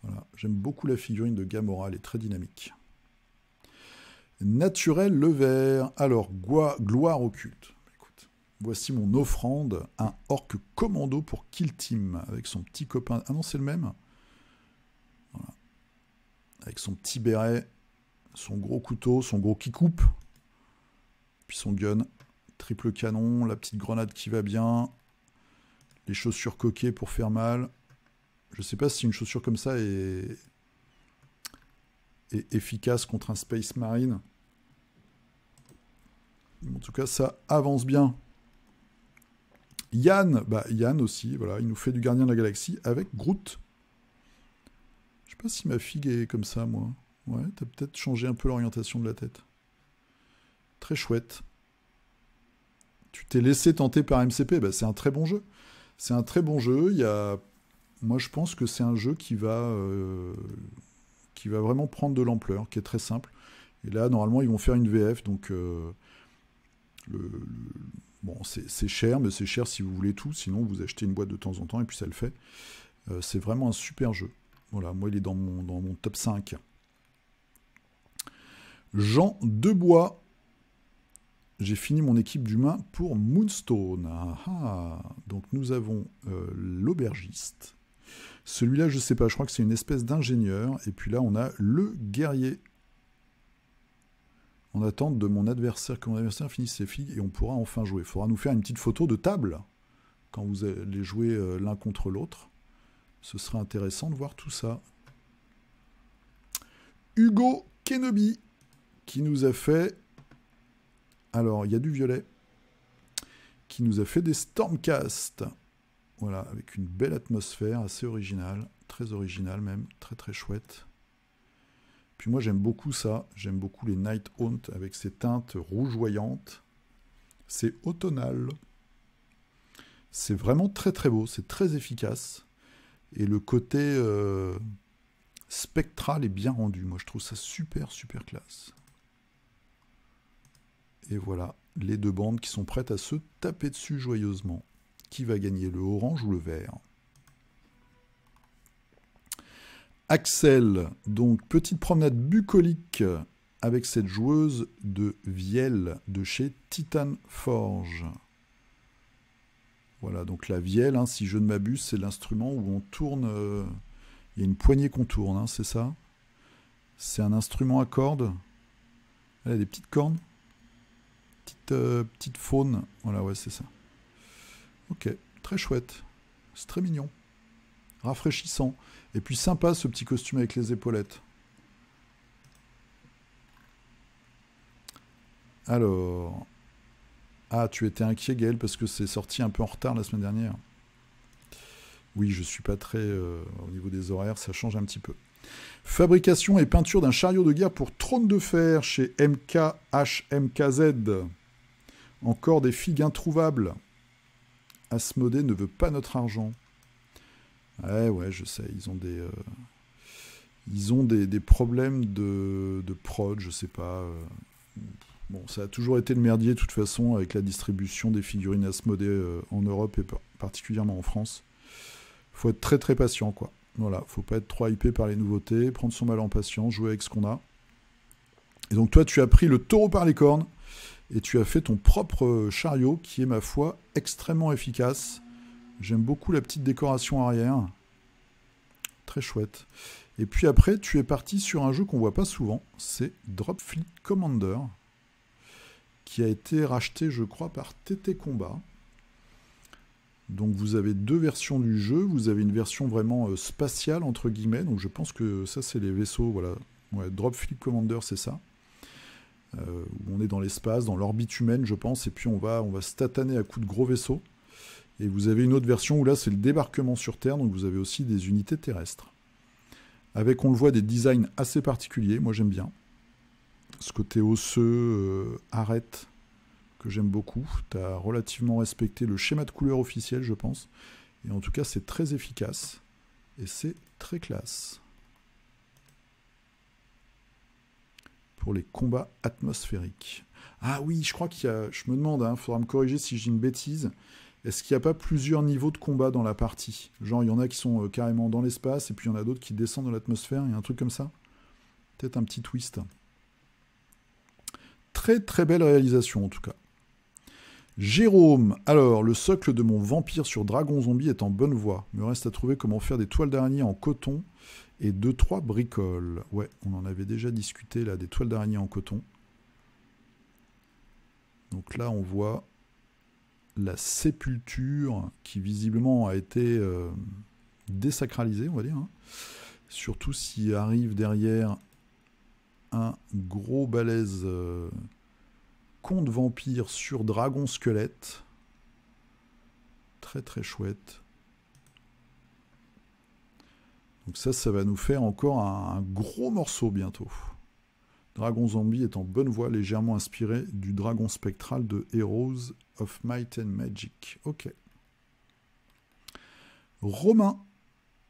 Voilà. J'aime beaucoup la figurine de Gamora, elle est très dynamique. Naturel le vert. Alors, gloire occulte. Écoute, voici mon offrande, un orc commando pour Kill Team, avec son petit copain. Ah non, c'est le même. Voilà. Avec son petit béret, son gros couteau, son gros qui coupe, puis son gun. Triple canon, la petite grenade qui va bien, les chaussures coquées pour faire mal. Je sais pas si une chaussure comme ça est efficace contre un Space Marine. En tout cas, ça avance bien. Yann, Yann aussi, voilà, il nous fait du Gardien de la Galaxie avec Groot. Je sais pas si ma figue est comme ça, moi. Ouais, t'as peut-être changé un peu l'orientation de la tête. Très chouette. Tu t'es laissé tenter par MCP, c'est un très bon jeu. C'est un très bon jeu. Moi, je pense que c'est un jeu qui va vraiment prendre de l'ampleur, qui est très simple. Et là, normalement, ils vont faire une VF, donc bon, c'est cher, mais c'est cher si vous voulez tout. Sinon, vous achetez une boîte de temps en temps et puis ça le fait. C'est vraiment un super jeu. Voilà, moi, il est dans mon top 5. Jean Debois. J'ai fini mon équipe d'humains pour Moonstone. Donc nous avons l'aubergiste. Celui-là, je sais pas, je crois que c'est une espèce d'ingénieur. Et puis là, on a le guerrier. En attente de mon adversaire, que mon adversaire finisse ses filles et on pourra enfin jouer. Il faudra nous faire une petite photo de table quand vous allez jouer l'un contre l'autre. Ce sera intéressant de voir tout ça. Hugo Kenobi qui nous a fait... Alors, il y a du violet qui nous a fait des Stormcast. Voilà, avec une belle atmosphère, assez originale, très originale même, très très chouette. Puis moi, j'aime beaucoup ça. J'aime beaucoup les Night Haunt avec ces teintes rougeoyantes. C'est automnal. C'est vraiment très très beau, c'est très efficace. Et le côté spectral est bien rendu. Moi, je trouve ça super super classe. Et voilà, les deux bandes qui sont prêtes à se taper dessus joyeusement. Qui va gagner, le orange ou le vert? Axel, donc petite promenade bucolique avec cette joueuse de vielle de chez Titan Forge. Voilà, donc la vielle, hein, si je ne m'abuse, c'est l'instrument où on tourne... il y a une poignée qu'on tourne, hein, c'est ça? C'est un instrument à cordes. Elle a des petites cornes. Petite faune. Voilà, ouais, c'est ça. Ok, très chouette. C'est très mignon. Rafraîchissant. Et puis sympa ce petit costume avec les épaulettes. Alors... Ah, tu étais inquiet, Gaël, parce que c'est sorti un peu en retard la semaine dernière. Oui, je suis pas très... au niveau des horaires, ça change un petit peu. Fabrication et peinture d'un chariot de guerre pour Trône de Fer chez MKHMKZ. Encore des figues introuvables. Asmodée ne veut pas notre argent. Ouais, je sais, ils ont des problèmes de prod, je sais pas. Bon, ça a toujours été le merdier de toute façon avec la distribution des figurines Asmodée en Europe et particulièrement en France. Faut être très très patient, quoi. Voilà, faut pas être trop hypé par les nouveautés, prendre son mal en patience, jouer avec ce qu'on a. Et donc toi, tu as pris le taureau par les cornes et tu as fait ton propre chariot qui est, ma foi, extrêmement efficace. J'aime beaucoup la petite décoration arrière. Très chouette. Et puis après, tu es parti sur un jeu qu'on voit pas souvent, c'est Dropfleet Commander, qui a été racheté, je crois, par TT Combat. Donc vous avez deux versions du jeu. Vous avez une version vraiment spatiale, entre guillemets. Donc je pense que ça, c'est les vaisseaux. Voilà. Ouais, Dropship Commander, c'est ça. Où on est dans l'espace, dans l'orbite humaine, je pense. Et puis on va se tataner à coups de gros vaisseaux. Et vous avez une autre version où là, c'est le débarquement sur Terre. Donc vous avez aussi des unités terrestres. Avec, on le voit, des designs assez particuliers. Moi, j'aime bien. Ce côté osseux, arête, que j'aime beaucoup. Tu as relativement respecté le schéma de couleur officiel, je pense. Et en tout cas, c'est très efficace. Et c'est très classe. Pour les combats atmosphériques. Ah oui, je crois qu'il y a... Je me demande, il faudra me corriger si je dis une bêtise. Est-ce qu'il n'y a pas plusieurs niveaux de combat dans la partie? Genre, il y en a qui sont carrément dans l'espace, et puis il y en a d'autres qui descendent dans l'atmosphère. Il y a un truc comme ça. Peut-être un petit twist. Très très belle réalisation, en tout cas. Jérôme, alors, le socle de mon vampire sur Dragon Zombie est en bonne voie. Me reste à trouver comment faire des toiles d'araignée en coton et 2-3 bricoles. Ouais, on en avait déjà discuté, là, des toiles d'araignée en coton. Donc là, on voit la sépulture qui, visiblement, a été désacralisée, on va dire. Hein. Surtout s'il arrive derrière un gros balèze... conte vampire sur dragon squelette. Très très chouette. Donc ça va nous faire encore un gros morceau bientôt. Dragon Zombie est en bonne voie, légèrement inspiré du dragon spectral de Heroes of Might and Magic. Ok. Romain.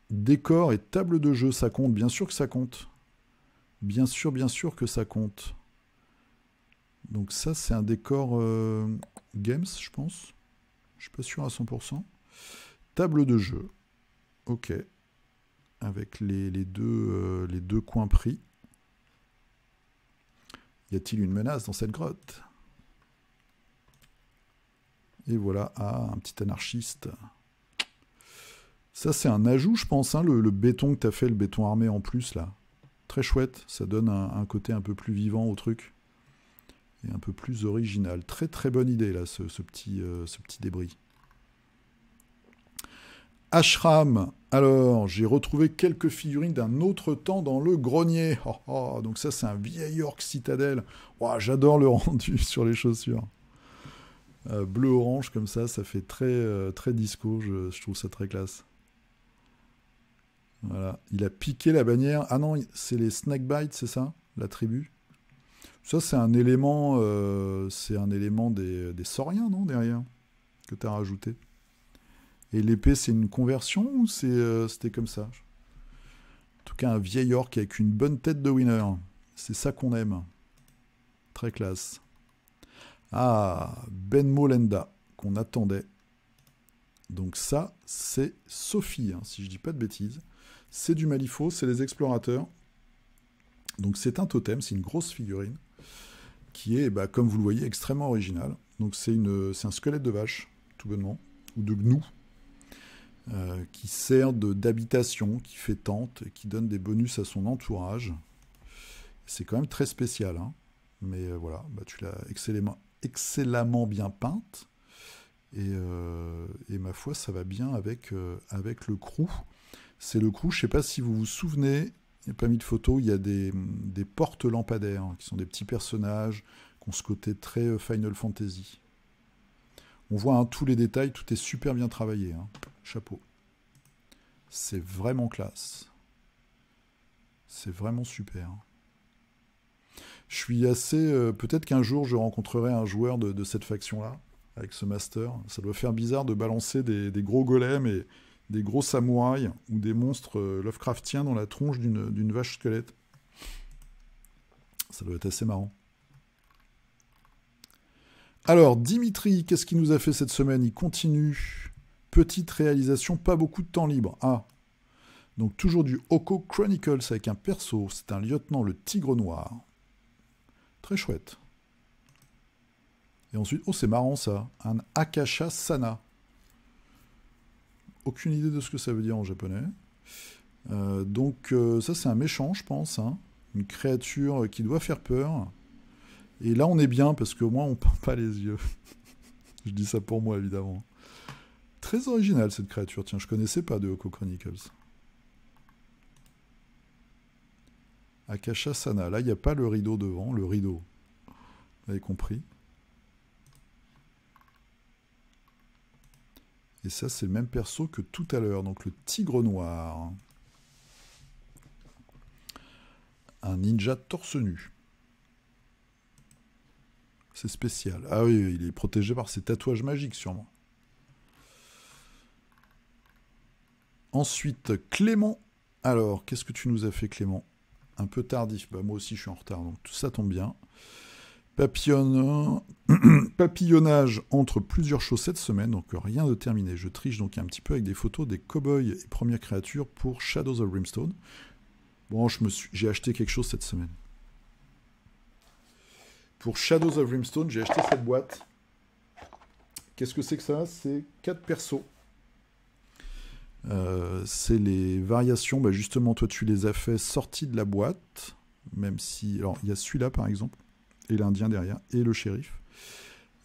Décor et table de jeu, ça compte? Bien sûr que ça compte. Bien sûr que ça compte. Donc ça, c'est un décor Games, je pense. Je suis pas sûr à 100%. Table de jeu. Ok. Avec les deux coins pris. Y a-t-il une menace dans cette grotte? Et voilà, un petit anarchiste. Ça, c'est un ajout, je pense, hein, le béton que tu as fait, le béton armé en plus, là. Très chouette. Ça donne un côté un peu plus vivant au truc. Et un peu plus original. Très très bonne idée là, ce petit débris. Ashram. Alors, j'ai retrouvé quelques figurines d'un autre temps dans le grenier. Oh, oh, donc ça, c'est un vieil orc citadelle. Oh, j'adore le rendu sur les chaussures. Bleu-orange comme ça fait très, très disco. Je trouve ça très classe. Voilà. Il a piqué la bannière. Ah non, c'est les Snakebites, c'est ça? La tribu? Ça, c'est un élément des sauriens, non, derrière, que tu as rajouté. Et l'épée, c'est une conversion ou c'était comme ça? En tout cas, un vieil orc avec une bonne tête de winner. C'est ça qu'on aime. Très classe. Ah, Ben Molenda, qu'on attendait. Donc ça, c'est Sophie, hein, si je dis pas de bêtises. C'est du Malifaux, c'est les explorateurs. Donc c'est un totem, c'est une grosse figurine. Qui est, comme vous le voyez, extrêmement original. Donc c'est un squelette de vache, tout bonnement, ou de gnou, qui sert d'habitation, qui fait tente, et qui donne des bonus à son entourage. C'est quand même très spécial, hein. Mais voilà, tu l'as excellemment bien peinte, et ma foi, ça va bien avec le crew. C'est le crew, je ne sais pas si vous vous souvenez, il n'y a pas mis de photo, il y a des portes lampadaires, hein, qui sont des petits personnages, qui ont ce côté très Final Fantasy. On voit hein, tous les détails, tout est super bien travaillé. Hein. Chapeau. C'est vraiment classe. C'est vraiment super. Je suis assez... peut-être qu'un jour, je rencontrerai un joueur de cette faction-là, avec ce master. Ça doit faire bizarre de balancer des gros golems et des gros samouraïs ou des monstres Lovecraftiens dans la tronche d'une vache squelette. Ça doit être assez marrant. Alors, Dimitri, qu'est-ce qu'il nous a fait cette semaine? Il continue. Petite réalisation, pas beaucoup de temps libre. Ah, donc toujours du Oko Chronicles avec un perso. C'est un lieutenant, le Tigre Noir. Très chouette. Et ensuite, oh c'est marrant ça, un Akasha Sana. Aucune idée de ce que ça veut dire en japonais. Donc ça c'est un méchant je pense, hein. Une créature qui doit faire peur. Et là on est bien parce qu'au moins on peint pas les yeux. Je dis ça pour moi évidemment. Très originale cette créature. Tiens, je connaissais pas de Oko Chronicles. Akasha Sana. Là, il n'y a pas le rideau devant. Le rideau. Vous avez compris. Et ça, c'est le même perso que tout à l'heure. Donc le tigre noir. Un ninja torse nu. C'est spécial. Ah oui, il est protégé par ses tatouages magiques, sûrement. Ensuite, Clément. Alors, qu'est-ce que tu nous as fait, Clément? Un peu tardif. Bah, moi aussi, je suis en retard, donc tout ça tombe bien. Papillonnage entre plusieurs choses cette semaine, donc rien de terminé. Je triche donc un petit peu avec des photos des cow-boys et premières créatures pour Shadows of Brimstone. Bon, j'ai acheté quelque chose cette semaine. Pour Shadows of Brimstone, j'ai acheté cette boîte. Qu'est-ce que c'est que ça? C'est 4 persos. C'est les variations. Bah justement, toi, tu les as fait sorties de la boîte. Même si... Alors, il y a celui-là, par exemple. Et l'Indien derrière. Et le shérif.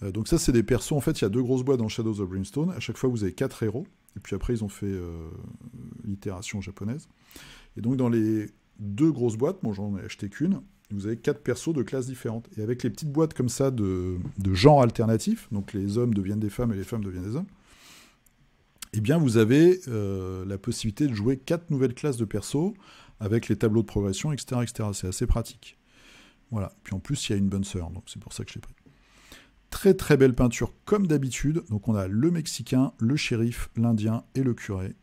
Donc ça, c'est des persos. En fait, il y a 2 grosses boîtes dans Shadows of Brimstone. À chaque fois, vous avez 4 héros. Et puis après, ils ont fait l'itération japonaise. Et donc, dans les 2 grosses boîtes, moi, j'en ai acheté qu'une. Vous avez 4 persos de classes différentes. Et avec les petites boîtes comme ça de genre alternatif, donc les hommes deviennent des femmes et les femmes deviennent des hommes, eh bien vous avez la possibilité de jouer 4 nouvelles classes de persos avec les tableaux de progression, etc. etc. C'est assez pratique. Voilà. Puis en plus, il y a une bonne sœur, donc c'est pour ça que je l'ai pris. Très très belle peinture comme d'habitude. Donc on a le Mexicain, le shérif, l'Indien et le curé.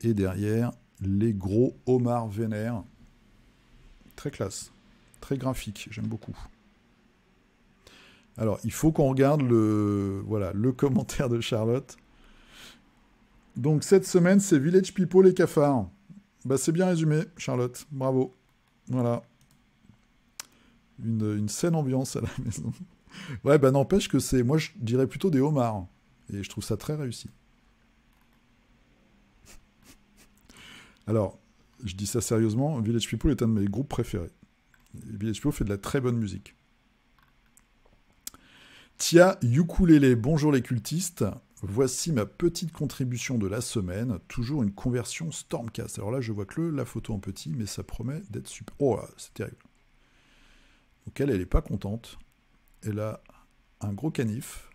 Et derrière, les gros homards vénères. Très classe, très graphique, j'aime beaucoup. Alors, il faut qu'on regarde le commentaire de Charlotte. Donc, cette semaine, c'est Village People et cafards. Bah, c'est bien résumé, Charlotte. Bravo. Voilà. Une saine ambiance à la maison. Ouais, bah n'empêche que c'est... Moi, je dirais plutôt des homards. Et je trouve ça très réussi. Alors... Je dis ça sérieusement, Village People est un de mes groupes préférés. Village People fait de la très bonne musique. Tia Ukulele, bonjour les cultistes. Voici ma petite contribution de la semaine. Toujours une conversion Stormcast. Alors là, je vois que la photo en petit, mais ça promet d'être super. Oh là, c'est terrible. Donc elle n'est pas contente. Elle a un gros canif,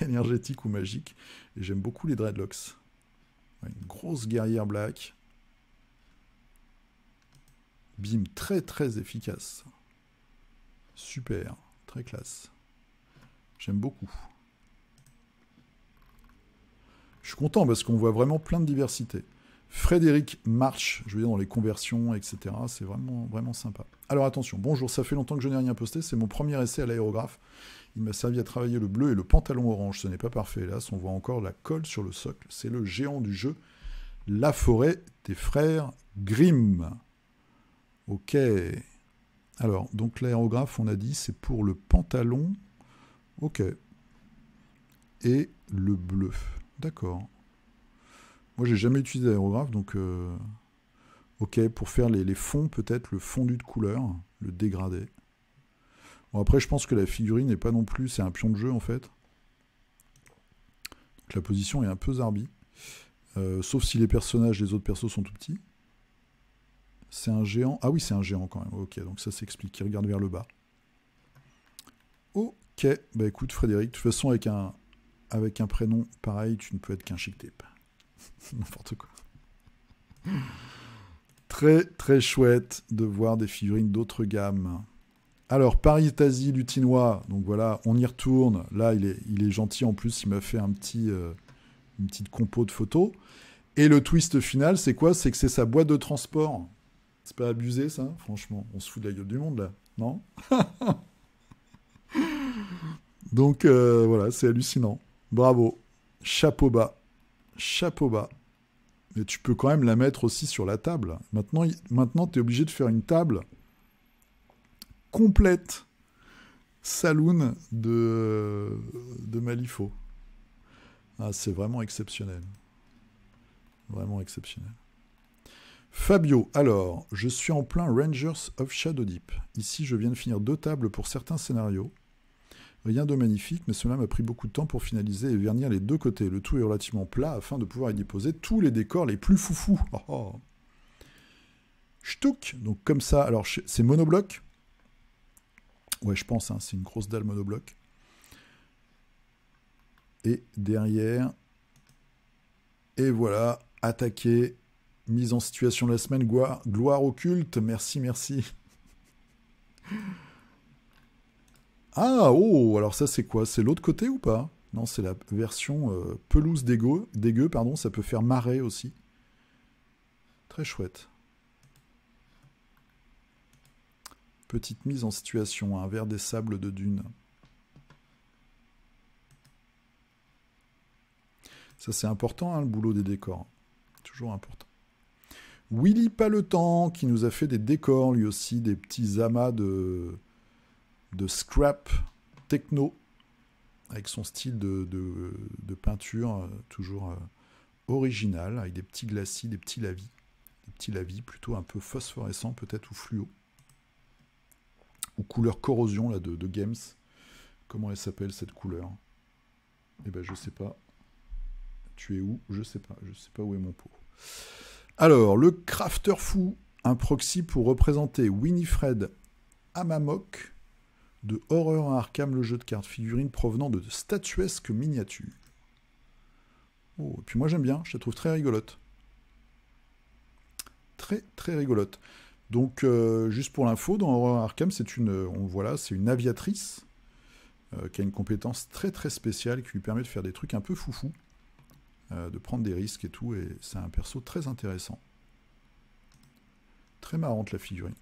énergétique ou magique. Et j'aime beaucoup les dreadlocks. Une grosse guerrière black. Bim, très très efficace. Super, très classe. J'aime beaucoup. Je suis content parce qu'on voit vraiment plein de diversité. Frédéric March, je veux dire dans les conversions, etc. C'est vraiment, vraiment sympa. Alors attention, bonjour, ça fait longtemps que je n'ai rien posté. C'est mon premier essai à l'aérographe. Il m'a servi à travailler le bleu et le pantalon orange. Ce n'est pas parfait, hélas. On voit encore la colle sur le socle. C'est le géant du jeu. La forêt des frères Grimm. Ok. Alors, donc l'aérographe, on a dit, c'est pour le pantalon. Ok. Et le bleu. D'accord. Moi, j'ai jamais utilisé l'aérographe, donc... Ok, pour faire les fonds, peut-être le fondu de couleur, le dégradé. Bon, après, je pense que la figurine n'est pas non plus... C'est un pion de jeu, en fait. Donc la position est un peu zarbi. Sauf si les personnages, les autres persos sont tout petits. C'est un géant. Ah oui, c'est un géant quand même. Ok, donc ça s'explique. Il regarde vers le bas. Ok. Bah écoute, Frédéric, de toute façon, avec un prénom pareil, tu ne peux être qu'un chic type. N'importe quoi. Très, très chouette de voir des figurines d'autres gammes. Alors, Paris-Asie, Lutinois. Donc voilà, on y retourne. Là, il est gentil en plus. Il m'a fait une petite compo de photos. Et le twist final, c'est quoi? C'est que c'est sa boîte de transport. C'est pas abusé, ça? Franchement, on se fout de la gueule du monde, là. Non? Donc, voilà, c'est hallucinant. Bravo. Chapeau bas. Chapeau bas. Mais tu peux quand même la mettre aussi sur la table. Maintenant tu es obligé de faire une table complète saloon de Malifaux. Ah, c'est vraiment exceptionnel. Vraiment exceptionnel. Fabio, alors, je suis en plein Rangers of Shadow Deep. Ici, je viens de finir 2 tables pour certains scénarios. Rien de magnifique, mais cela m'a pris beaucoup de temps pour finaliser et vernir les deux côtés. Le tout est relativement plat afin de pouvoir y déposer tous les décors les plus foufous. Oh, oh. Ch'touk. Donc comme ça, alors c'est monobloc. Ouais, je pense, hein, c'est une grosse dalle monobloc. Et derrière, et voilà, attaqué, mise en situation de la semaine, gloire occulte, merci, merci. Ah, oh, alors ça c'est quoi? C'est l'autre côté ou pas? Non, c'est la version pelouse dégueu, pardon, ça peut faire marais aussi. Très chouette. Petite mise en situation, un verre des sables de dune. Ça c'est important, hein, le boulot des décors. Toujours important. Willy Paletan qui nous a fait des décors, lui aussi, des petits amas de scrap techno, avec son style de peinture toujours original, avec des petits glacis, des petits lavis plutôt un peu phosphorescents peut-être, ou fluo, ou couleur corrosion là, de Games. Comment elle s'appelle cette couleur? Eh ben je sais pas. Tu es où? Je sais pas où est mon pot. Alors, le Crafter Fou, un proxy pour représenter Winifred Amamok de Horror à Arkham, le jeu de cartes figurines provenant de statuesques miniatures. Oh, et puis moi j'aime bien, je la trouve très rigolote. Très très rigolote. Donc, juste pour l'info, dans Horror à Arkham, c'est une aviatrice qui a une compétence très très spéciale qui lui permet de faire des trucs un peu foufou. De prendre des risques et tout, et c'est un perso très intéressant. Très marrante la figurine.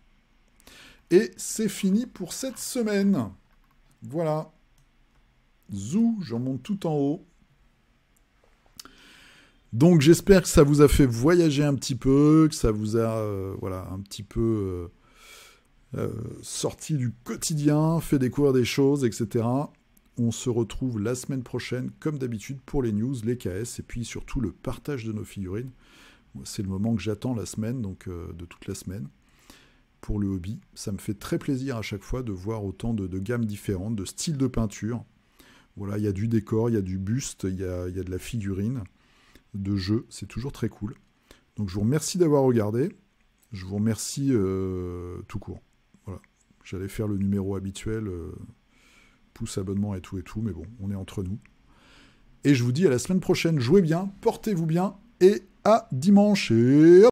Et c'est fini pour cette semaine. Voilà. Zou, j'en monte tout en haut. Donc j'espère que ça vous a fait voyager un petit peu, que ça vous a un petit peu sorti du quotidien, fait découvrir des choses, etc. On se retrouve la semaine prochaine, comme d'habitude, pour les news, les KS, et puis surtout le partage de nos figurines. C'est le moment que j'attends la semaine, donc de toute la semaine, pour le hobby. Ça me fait très plaisir à chaque fois de voir autant de gammes différentes, de styles de peinture. Voilà, il y a du décor, il y a du buste, il y a de la figurine, de jeu, c'est toujours très cool. Donc je vous remercie d'avoir regardé, je vous remercie tout court. Voilà, j'allais faire le numéro habituel... pouce, abonnement et tout, mais bon, on est entre nous. Et je vous dis à la semaine prochaine, jouez bien, portez-vous bien, et à dimanche, et hop.